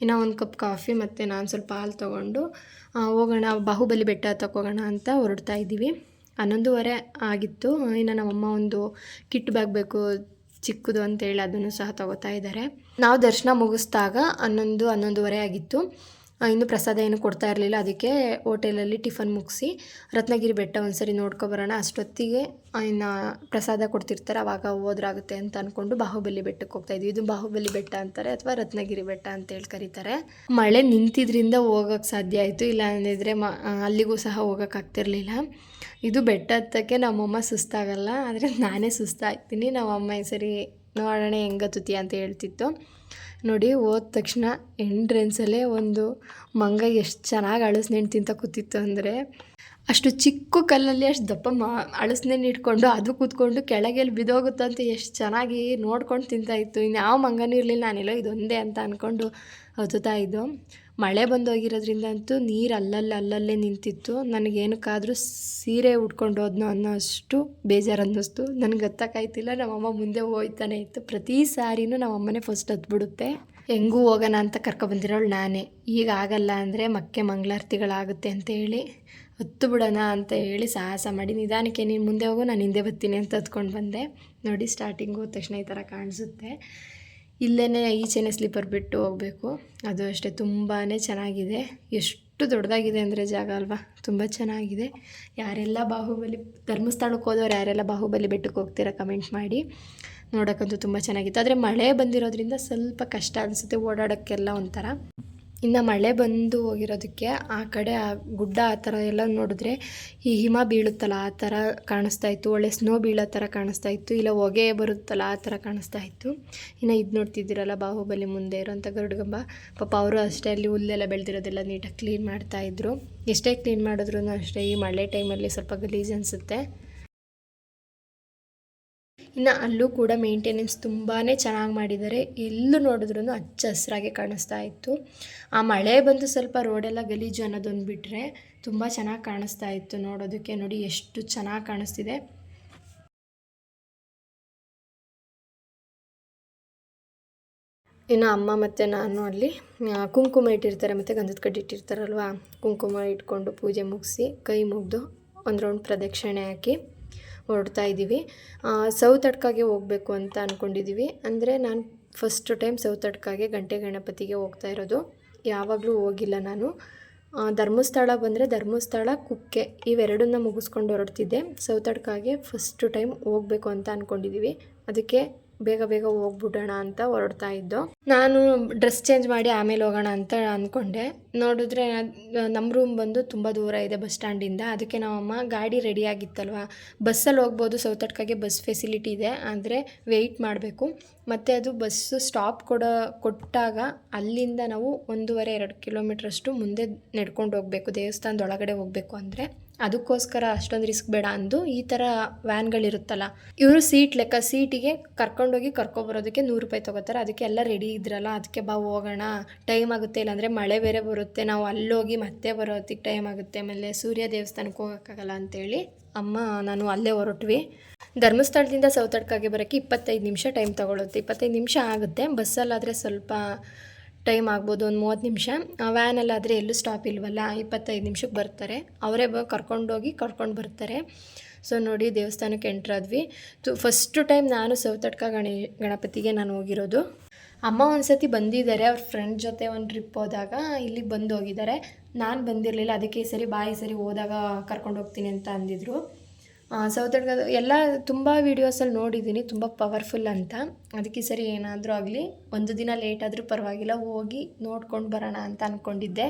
ಇನ್ನು ಒಂದು ಕಪ್ ಕಾಫಿ ಮತ್ತು ನಾನು ಸ್ವಲ್ಪ ಹಾಲು ತೊಗೊಂಡು ಹೋಗೋಣ ಬಾಹುಬಲಿ ಬೆಟ್ಟ ತಗೋಗೋಣ ಅಂತ ಹೊರಡ್ತಾ ಇದ್ದೀವಿ. 11:30 ಆಗಿತ್ತು. ಇನ್ನು ನಮ್ಮಮ್ಮ ಒಂದು ಕಿಟ್ ಬ್ಯಾಗ್ ಬೇಕು ಚಿಕ್ಕದು ಅಂತೇಳಿ ಅದನ್ನು ಸಹ ತಗೋತಾ ಇದ್ದಾರೆ. ನಾವು ದರ್ಶನ ಮುಗಿಸ್ದಾಗ 11:30 ಆಗಿತ್ತು. ಇನ್ನು ಪ್ರಸಾದ ಏನು ಕೊಡ್ತಾ ಇರಲಿಲ್ಲ. ಅದಕ್ಕೆ ಹೋಟೆಲಲ್ಲಿ ಟಿಫನ್ ಮುಗಿಸಿ ರತ್ನಗಿರಿ ಬೆಟ್ಟ ಒಂದ್ಸರಿ ನೋಡ್ಕೊಬರೋಣ, ಅಷ್ಟೊತ್ತಿಗೆ ಇನ್ನು ಪ್ರಸಾದ ಕೊಡ್ತಿರ್ತಾರೆ ಆವಾಗ ಹೋದ್ರಾಗುತ್ತೆ ಅಂತ ಅಂದ್ಕೊಂಡು ಬಾಹುಬಲಿ ಬೆಟ್ಟಕ್ಕೆ ಹೋಗ್ತಾಯಿದ್ವಿ. ಇದು ಬಾಹುಬಲಿ ಬೆಟ್ಟ ಅಂತಾರೆ ಅಥವಾ ರತ್ನಗಿರಿ ಬೆಟ್ಟ ಅಂತೇಳಿ ಕರೀತಾರೆ. ಮಳೆ ನಿಂತಿದ್ರಿಂದ ಹೋಗೋಕ್ಕೆ ಸಾಧ್ಯ ಆಯಿತು, ಇಲ್ಲ ಅಂದಿದ್ರೆ ಅಲ್ಲಿಗೂ ಸಹ ಹೋಗೋಕ್ಕಾಗ್ತಿರ್ಲಿಲ್ಲ. ಇದು ಬೆಟ್ಟ ಹತ್ತಕ್ಕೆ ನಮ್ಮಮ್ಮ ಸುಸ್ತಾಗಲ್ಲ, ಆದರೆ ನಾನೇ ಸುಸ್ತಾಗ್ತೀನಿ. ನಮ್ಮಮ್ಮ ಈ ಸರಿ ನೋಡೋಣ ಹೆಂಗತ್ತುತ್ತೀಯ ಅಂತ ಹೇಳ್ತಿತ್ತು. ನೋಡಿ, ಹೋದ ತಕ್ಷಣ ಎಂಟ್ರೆನ್ಸಲ್ಲೇ ಒಂದು ಮಂಗ ಎಷ್ಟು ಚೆನ್ನಾಗಿ ಅಳಸನೇನು ತಿಂತ ಕೂತಿತ್ತು ಅಂದರೆ, ಅಷ್ಟು ಚಿಕ್ಕ ಕಲ್ಲಲ್ಲಿ ಅಷ್ಟು ದಪ್ಪ ಅಳಸನೇನು ಇಟ್ಕೊಂಡು ಅದು ಕೂತ್ಕೊಂಡು ಕೆಳಗೆಲ್ಲಿ ಬಿದ್ದೋಗುತ್ತಂತ ಎಷ್ಟು ಚೆನ್ನಾಗಿ ನೋಡ್ಕೊಂಡು ತಿಂತಾಯಿತ್ತು. ಇನ್ಯಾವ ಮಂಗನೂ ಇರಲಿಲ್ಲ, ನಾನೆಲ್ಲೋ ಇದೊಂದೇ ಅಂತ ಅಂದ್ಕೊಂಡು ಹತ್ತುತ್ತಾ ಇದ್ದು. ಮಳೆ ಬಂದೋಗಿರೋದ್ರಿಂದ ಅಂತೂ ನೀರು ಅಲ್ಲಲ್ಲೇ ನಿಂತಿತ್ತು. ನನಗೇನಕ್ಕಾದರೂ ಸೀರೆ ಉಟ್ಕೊಂಡು ಹೋದ್ನೋ ಅನ್ನೋ ಅಷ್ಟು ಬೇಜಾರು ಅನ್ನಿಸ್ತು. ನನಗೆ ಗೊತ್ತಾಗ್ತಾಯಿಲ್ಲ. ನಮ್ಮಮ್ಮ ಮುಂದೆ ಹೋಗ್ತಾನೆ ಇತ್ತು. ಪ್ರತಿ ಸಾರಿನೂ ನಮ್ಮಮ್ಮನೇ ಫಸ್ಟ್ ಹತ್ಬಿಡುತ್ತೆ. ಹೆಂಗೂ ಹೋಗೋಣ ಅಂತ ಕರ್ಕೊಬಂದಿರೋಳು ನಾನೇ. ಈಗ ಆಗಲ್ಲ ಅಂದರೆ ಮಕ್ಕೆ ಮಂಗಳಾರತಿಗಳಾಗುತ್ತೆ ಅಂತ ಹೇಳಿ ಹತ್ತು ಬಿಡೋಣ ಅಂತ ಹೇಳಿ ಸಾಹಸ ಮಾಡಿ ನಿಧಾನಕ್ಕೆ ನೀನು ಮುಂದೆ ಹೋಗು ನಾನು ಹಿಂದೆ ಬರ್ತೀನಿ ಅಂತ ಹತ್ಕೊಂಡು ಬಂದೆ. ನೋಡಿ, ಸ್ಟಾರ್ಟಿಂಗ್ ಹೋದ ತಕ್ಷಣ ಈ ಥರ ಕಾಣಿಸುತ್ತೆ. ಇಲ್ಲೇ ಈಚೆನೇ ಸ್ಲೀಪರ್ ಬಿಟ್ಟು ಹೋಗಬೇಕು. ಅದು ಅಷ್ಟೇ ತುಂಬಾ ಚೆನ್ನಾಗಿದೆ. ಎಷ್ಟು ದೊಡ್ಡದಾಗಿದೆ ಅಂದರೆ ಜಾಗ ಅಲ್ವಾ, ತುಂಬ ಚೆನ್ನಾಗಿದೆ. ಯಾರೆಲ್ಲ ಬಾಹುಬಲಿ ಧರ್ಮಸ್ಥಳಕ್ಕೆ ಹೋದವ್ರು ಯಾರೆಲ್ಲ ಬಾಹುಬಲಿ ಬೆಟ್ಟಕ್ಕೆ ಹೋಗ್ತೀರಾ ಕಮೆಂಟ್ ಮಾಡಿ. ನೋಡೋಕ್ಕಂತೂ ತುಂಬ ಚೆನ್ನಾಗಿತ್ತು. ಆದರೆ ಮಳೆ ಬಂದಿರೋದ್ರಿಂದ ಸ್ವಲ್ಪ ಕಷ್ಟ ಅನಿಸುತ್ತೆ ಓಡಾಡೋಕ್ಕೆಲ್ಲ ಒಂಥರ. ಇನ್ನು ಮಳೆ ಬಂದು ಹೋಗಿರೋದಕ್ಕೆ ಆ ಕಡೆ ಆ ಗುಡ್ಡ ಆ ಥರ ಎಲ್ಲ ನೋಡಿದ್ರೆ ಈ ಹಿಮ ಬೀಳುತ್ತಲ್ಲ ಆ ಥರ ಕಾಣಿಸ್ತಾ ಇತ್ತು, ಒಳ್ಳೆ ಸ್ನೋ ಬೀಳೋ ಥರ ಕಾಣಿಸ್ತಾ ಇತ್ತು, ಇಲ್ಲ ಹೊಗೆ ಬರುತ್ತಲ್ಲ ಆ ಥರ ಕಾಣಿಸ್ತಾ ಇತ್ತು. ಇನ್ನು ಇದು ನೋಡ್ತಿದ್ದೀರಲ್ಲ ಬಾಹುಬಲಿ ಮುಂದೆ ಇರೋಂಥ ಗರುಡಗಂಬ, ಪಾಪ ಅವರು ಅಷ್ಟೇ ಅಲ್ಲಿ ಹುಲ್ಲೆಲ್ಲ ಬೆಳೆದಿರೋದೆಲ್ಲ ನೀಟಾಗಿ ಕ್ಲೀನ್ ಮಾಡ್ತಾಯಿದ್ರು. ಎಷ್ಟೇ ಕ್ಲೀನ್ ಮಾಡಿದ್ರು ಅಷ್ಟೇ ಈ ಮಳೆ ಟೈಮಲ್ಲಿ ಸ್ವಲ್ಪ ಗಲೀಜು ಅನಿಸುತ್ತೆ. ಇನ್ನು ಅಲ್ಲೂ ಕೂಡ ಮೇಂಟೆನೆನ್ಸ್ ತುಂಬಾ ಚೆನ್ನಾಗಿ ಮಾಡಿದ್ದಾರೆ. ಎಲ್ಲೂ ನೋಡಿದ್ರೂ ಹಚ್ಚ ಹಸಿರಾಗೆ ಕಾಣಿಸ್ತಾ ಇತ್ತು. ಆ ಮಳೆ ಬಂದು ಸ್ವಲ್ಪ ರೋಡೆಲ್ಲ ಗಲೀಜು ಅನ್ನೋದೊಂದು ಬಿಟ್ಟರೆ ತುಂಬ ಚೆನ್ನಾಗಿ ಕಾಣಿಸ್ತಾ ಇತ್ತು ನೋಡೋದಕ್ಕೆ. ನೋಡಿ ಎಷ್ಟು ಚೆನ್ನಾಗಿ ಕಾಣಿಸ್ತಿದೆ. ಇನ್ನು ಅಮ್ಮ ಮತ್ತು ನಾನು ಅಲ್ಲಿ ಕುಂಕುಮ ಇಟ್ಟಿರ್ತಾರೆ ಮತ್ತು ಗಂಧದ ಕಡ್ಡಿ ಇಟ್ಟಿರ್ತಾರಲ್ವ, ಕುಂಕುಮ ಇಟ್ಕೊಂಡು ಪೂಜೆ ಮುಗಿಸಿ ಕೈ ಮುಗಿದು ಒಂದು ರೌಂಡ್ ಪ್ರದಕ್ಷಿಣೆ ಹಾಕಿ ಹೊರಡ್ತಾ ಇದ್ದೀವಿ. ಸೌತಡ್ಕಾಗೆ ಹೋಗಬೇಕು ಅಂತ ಅಂದ್ಕೊಂಡಿದ್ದೀವಿ. ಅಂದರೆ ನಾನು ಫಸ್ಟ್ ಟೈಮ್ ಸೌತಡ್ಕಾಗೆ ಗಂಟೆ ಗಣಪತಿಗೆ ಹೋಗ್ತಾ ಇರೋದು. ಯಾವಾಗಲೂ ಹೋಗಿಲ್ಲ ನಾನು. ಧರ್ಮಸ್ಥಳ ಬಂದರೆ ಧರ್ಮಸ್ಥಳ, ಕುಕ್ಕೆ ಇವೆರಡನ್ನ ಮುಗಿಸ್ಕೊಂಡು ಹೊರಡ್ತಿದ್ದೆ. ಸೌತಡ್ಕಾಗೆ ಫಸ್ಟ್ ಟೈಮ್ ಹೋಗಬೇಕು ಅಂತ ಅಂದ್ಕೊಂಡಿದ್ದೀವಿ. ಅದಕ್ಕೆ ಬೇಗ ಹೋಗ್ಬಿಡೋಣ ಅಂತ ಹೊರಡ್ತಾ ಇದ್ದೋ. ನಾನು ಡ್ರೆಸ್ ಚೇಂಜ್ ಮಾಡಿ ಆಮೇಲೆ ಹೋಗೋಣ ಅಂತ ಅಂದ್ಕೊಂಡೆ. ನೋಡಿದ್ರೆ ನಮ್ಮ ರೂಮ್ ಬಂದು ತುಂಬ ದೂರ ಇದೆ ಬಸ್ ಸ್ಟ್ಯಾಂಡಿಂದ. ಅದಕ್ಕೆ ನಮ್ಮಮ್ಮ ಗಾಡಿ ರೆಡಿ ಆಗಿತ್ತಲ್ವ, ಬಸ್ಸಲ್ಲಿ ಹೋಗ್ಬೋದು, ಸೌತಡ್ಕಾಗೆ ಬಸ್ ಫೆಸಿಲಿಟಿ ಇದೆ, ಆದರೆ ವೆಯ್ಟ್ ಮಾಡಬೇಕು. ಮತ್ತು ಅದು ಬಸ್ಸು ಸ್ಟಾಪ್ ಕೊಟ್ಟಾಗ ಅಲ್ಲಿಂದ ನಾವು 1.5-2 ಕಿಲೋಮೀಟ್ರಷ್ಟು ಮುಂದೆ ನಡ್ಕೊಂಡು ಹೋಗಬೇಕು, ದೇವಸ್ಥಾನದೊಳಗಡೆ ಹೋಗಬೇಕು. ಅಂದರೆ ಅದಕ್ಕೋಸ್ಕರ ಅಷ್ಟೊಂದು ರಿಸ್ಕ್ ಬೇಡ ಅಂದು ಈ ಥರ ವ್ಯಾನ್ಗಳಿರುತ್ತಲ್ಲ, ಇವರು ಸೀಟ್ ಲೆಕ್ಕ ಸೀಟಿಗೆ ಕರ್ಕೊಂಡೋಗಿ ಕರ್ಕೊಬರೋದಕ್ಕೆ 100 ರೂಪಾಯಿ ತೊಗೋತಾರೆ. ಅದಕ್ಕೆ ಎಲ್ಲ ರೆಡಿ ಇದ್ರಲ್ಲ, ಅದಕ್ಕೆ ಹೋಗೋಣ, ಟೈಮ್ ಆಗುತ್ತೆ, ಇಲ್ಲಾಂದರೆ ಮಳೆ ಬೇರೆ ಬರುತ್ತೆ, ನಾವು ಅಲ್ಲೋಗಿ ಮತ್ತೆ ಬರೋದಕ್ಕೆ ಟೈಮ್ ಆಗುತ್ತೆ, ಆಮೇಲೆ ಸೂರ್ಯ ದೇವಸ್ಥಾನಕ್ಕೆ ಹೋಗೋಕ್ಕಾಗಲ್ಲ ಅಂತೇಳಿ ಅಮ್ಮ ನಾನು ಅಲ್ಲೇ ಹೊರಟ್ವಿ. ಧರ್ಮಸ್ಥಳದಿಂದ ಸೌತಡ್ಕಾಗೆ ಬರೋಕ್ಕೆ 25 ನಿಮಿಷ ಟೈಮ್ ತೊಗೊಳುತ್ತೆ. 25 ನಿಮಿಷ ಆಗುತ್ತೆ. ಬಸ್ಸಲ್ಲಾದರೆ ಸ್ವಲ್ಪ ಟೈಮ್ ಆಗ್ಬೋದು, ಒಂದು 30 ನಿಮಿಷ. ವ್ಯಾನಲ್ಲಾದರೆ ಎಲ್ಲೂ ಸ್ಟಾಪ್ ಇಲ್ವಲ್ಲ, 25 ನಿಮಿಷಕ್ಕೆ ಬರ್ತಾರೆ. ಅವರೇ ಕರ್ಕೊಂಡೋಗಿ ಕರ್ಕೊಂಡು ಬರ್ತಾರೆ. ಸೊ ನೋಡಿ, ದೇವಸ್ಥಾನಕ್ಕೆ ಎಂಟ್ರಾದ್ವಿ. ಫಸ್ಟು ಟೈಮ್ ನಾನು ಸೌತಡ್ಕ ಗಣಪತಿಗೆ ನಾನು ಹೋಗಿರೋದು. ಅಮ್ಮ ಒಂದು ಸತಿ ಬಂದಿದ್ದಾರೆ, ಅವ್ರ ಫ್ರೆಂಡ್ ಜೊತೆ ಒಂದು ಟ್ರಿಪ್ ಹೋದಾಗ ಇಲ್ಲಿಗೆ ಬಂದು ಹೋಗಿದ್ದಾರೆ. ನಾನು ಬಂದಿರಲಿಲ್ಲ, ಅದಕ್ಕೆ ಈ ಸರಿ ಈ ಸರಿ ಹೋದಾಗ ಕರ್ಕೊಂಡು ಹೋಗ್ತೀನಿ ಅಂತ ಅಂದಿದ್ರು. ಸೌತಡ್ಕ ಎಲ್ಲ ತುಂಬ ವೀಡಿಯೋಸಲ್ಲಿ ನೋಡಿದ್ದೀನಿ, ತುಂಬ ಪವರ್ಫುಲ್ ಅಂತ. ಅದಕ್ಕೆ ಈ ಸರಿ ಏನಾದರೂ ಆಗಲಿ, ಒಂದು ದಿನ ಲೇಟ್ ಆದರೂ ಪರವಾಗಿಲ್ಲ, ಹೋಗಿ ನೋಡ್ಕೊಂಡು ಬರೋಣ ಅಂತ ಅಂದ್ಕೊಂಡಿದ್ದೆ.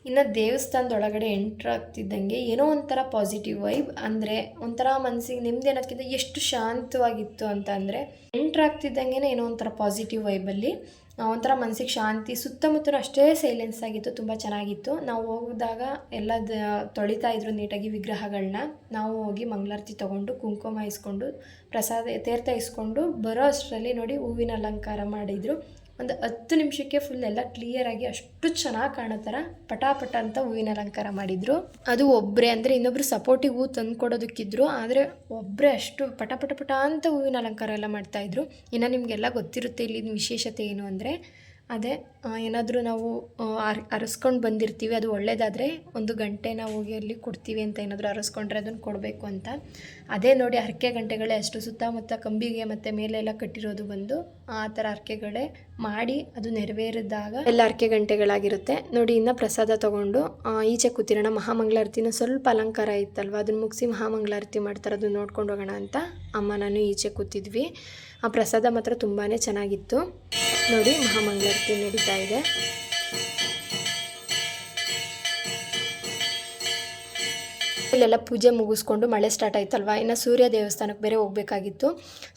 ಇನ್ನು ದೇವಸ್ಥಾನದೊಳಗಡೆ ಎಂಟ್ರ್ ಆಗ್ತಿದ್ದಂಗೆ ಏನೋ ಒಂಥರ ಪಾಸಿಟಿವ್ ವೈಬ್, ಅಂದರೆ ಒಂಥರ ಮನಸ್ಸಿಗೆ ನೆಮ್ಮದಿ ಅನ್ನೋದಕ್ಕಿಂತ ಎಷ್ಟು ಶಾಂತವಾಗಿತ್ತು ಅಂತ ಅಂದರೆ, ಎಂಟ್ರ್ ಆಗ್ತಿದ್ದಂಗೆ ಏನೋ ಒಂಥರ ಪಾಸಿಟಿವ್ ವೈಬಲ್ಲಿ ಒಂಥರ ಮನಸ್ಸಿಗೆ ಶಾಂತಿ. ಸುತ್ತಮುತ್ತಲೂ ಅಷ್ಟೇ ಸೈಲೆನ್ಸ್ ಆಗಿತ್ತು, ತುಂಬ ಚೆನ್ನಾಗಿತ್ತು. ನಾವು ಹೋಗಿದಾಗ ಎಲ್ಲ ತೊಳಿತಾ ಇದ್ರು ನೀಟಾಗಿ ವಿಗ್ರಹಗಳನ್ನ. ನಾವು ಹೋಗಿ ಮಂಗಳಾರತಿ ತೊಗೊಂಡು ಕುಂಕುಮ ಇಸ್ಕೊಂಡು ಪ್ರಸಾದ ತೀರ್ಥ ಇಸ್ಕೊಂಡು ಬರೋ ಅಷ್ಟರಲ್ಲಿ ನೋಡಿ ಹೂವಿನ ಅಲಂಕಾರ ಮಾಡಿದರು. ಒಂದು 10 ನಿಮಿಷಕ್ಕೆ ಫುಲ್ ಎಲ್ಲ ಕ್ಲಿಯರಾಗಿ ಅಷ್ಟು ಚೆನ್ನಾಗಿ ಕಾಣೋ ಥರ ಪಟಾಪಟ ಅಂತ ಹೂವಿನ ಅಲಂಕಾರ ಮಾಡಿದರು. ಅದು ಒಬ್ಬರೇ, ಅಂದರೆ ಇನ್ನೊಬ್ಬರು ಸಪೋರ್ಟಿಗೆ ಹೂ ತಂದು ಕೊಡೋದಕ್ಕಿದ್ರು, ಆದರೆ ಒಬ್ಬರೇ ಅಷ್ಟು ಪಟ ಅಂತ ಹೂವಿನ ಅಲಂಕಾರ ಎಲ್ಲ ಮಾಡ್ತಾಯಿದ್ರು. ಇನ್ನು ನಿಮಗೆಲ್ಲ ಗೊತ್ತಿರುತ್ತೆ ಇಲ್ಲಿನ ವಿಶೇಷತೆ ಏನು ಅಂದರೆ, ಅದೇ ಏನಾದರೂ ನಾವು ಅರಸ್ಕೊಂಡು ಬಂದಿರ್ತೀವಿ, ಅದು ಒಳ್ಳೇದಾದರೆ 1 ಗಂಟೆನ ಹೋಗಿ ಅಲ್ಲಿ ಕೊಡ್ತೀವಿ ಅಂತ ಏನಾದರೂ ಅರಸ್ಕೊಂಡ್ರೆ ಅದನ್ನು ಕೊಡಬೇಕು ಅಂತ. ಅದೇ ನೋಡಿ ಹರಕೆ ಗಂಟೆಗಳೇ ಅಷ್ಟು ಸುತ್ತಮುತ್ತ ಕಂಬಿಗೆ ಮತ್ತು ಮೇಲೆಲ್ಲ ಕಟ್ಟಿರೋದು ಬಂದು ಆ ಥರ ಹರಕೆಗಳೇ ಮಾಡಿ ಅದು ನೆರವೇರಿದಾಗ ಎಲ್ಲ ಹರಕೆ ಗಂಟೆಗಳಾಗಿರುತ್ತೆ ನೋಡಿ. ಇನ್ನು ಪ್ರಸಾದ ತೊಗೊಂಡು ಈಚೆ ಕೂತಿರೋಣ. ಮಹಾಮಂಗಳಾರತಿನ ಸ್ವಲ್ಪ ಅಲಂಕಾರ ಇತ್ತಲ್ವ, ಅದನ್ನು ಮುಗಿಸಿ ಮಹಾಮಂಗಳಾರತಿ ಮಾಡ್ತಾರೆ, ಅದನ್ನು ನೋಡ್ಕೊಂಡು ಹೋಗೋಣ ಅಂತ ಅಮ್ಮ ನಾನು ಈಚೆ ಕೂತಿದ್ವಿ. ಆ ಪ್ರಸಾದ ಮಾತ್ರ ತುಂಬಾ ಚೆನ್ನಾಗಿತ್ತು ನೋಡಿ. ಮಹಾಮಂಗಳಾರತಿ ನಡೀತಾ ಇದೆ. ಇಲ್ಲೆಲ್ಲ ಪೂಜೆ ಮುಗಿಸ್ಕೊಂಡು ಮಳೆ ಸ್ಟಾರ್ಟ್ ಆಯ್ತಲ್ವ, ಇನ್ನು ಸೂರ್ಯ ದೇವಸ್ಥಾನಕ್ಕೆ ಬೇರೆ ಹೋಗಬೇಕಾಗಿತ್ತು.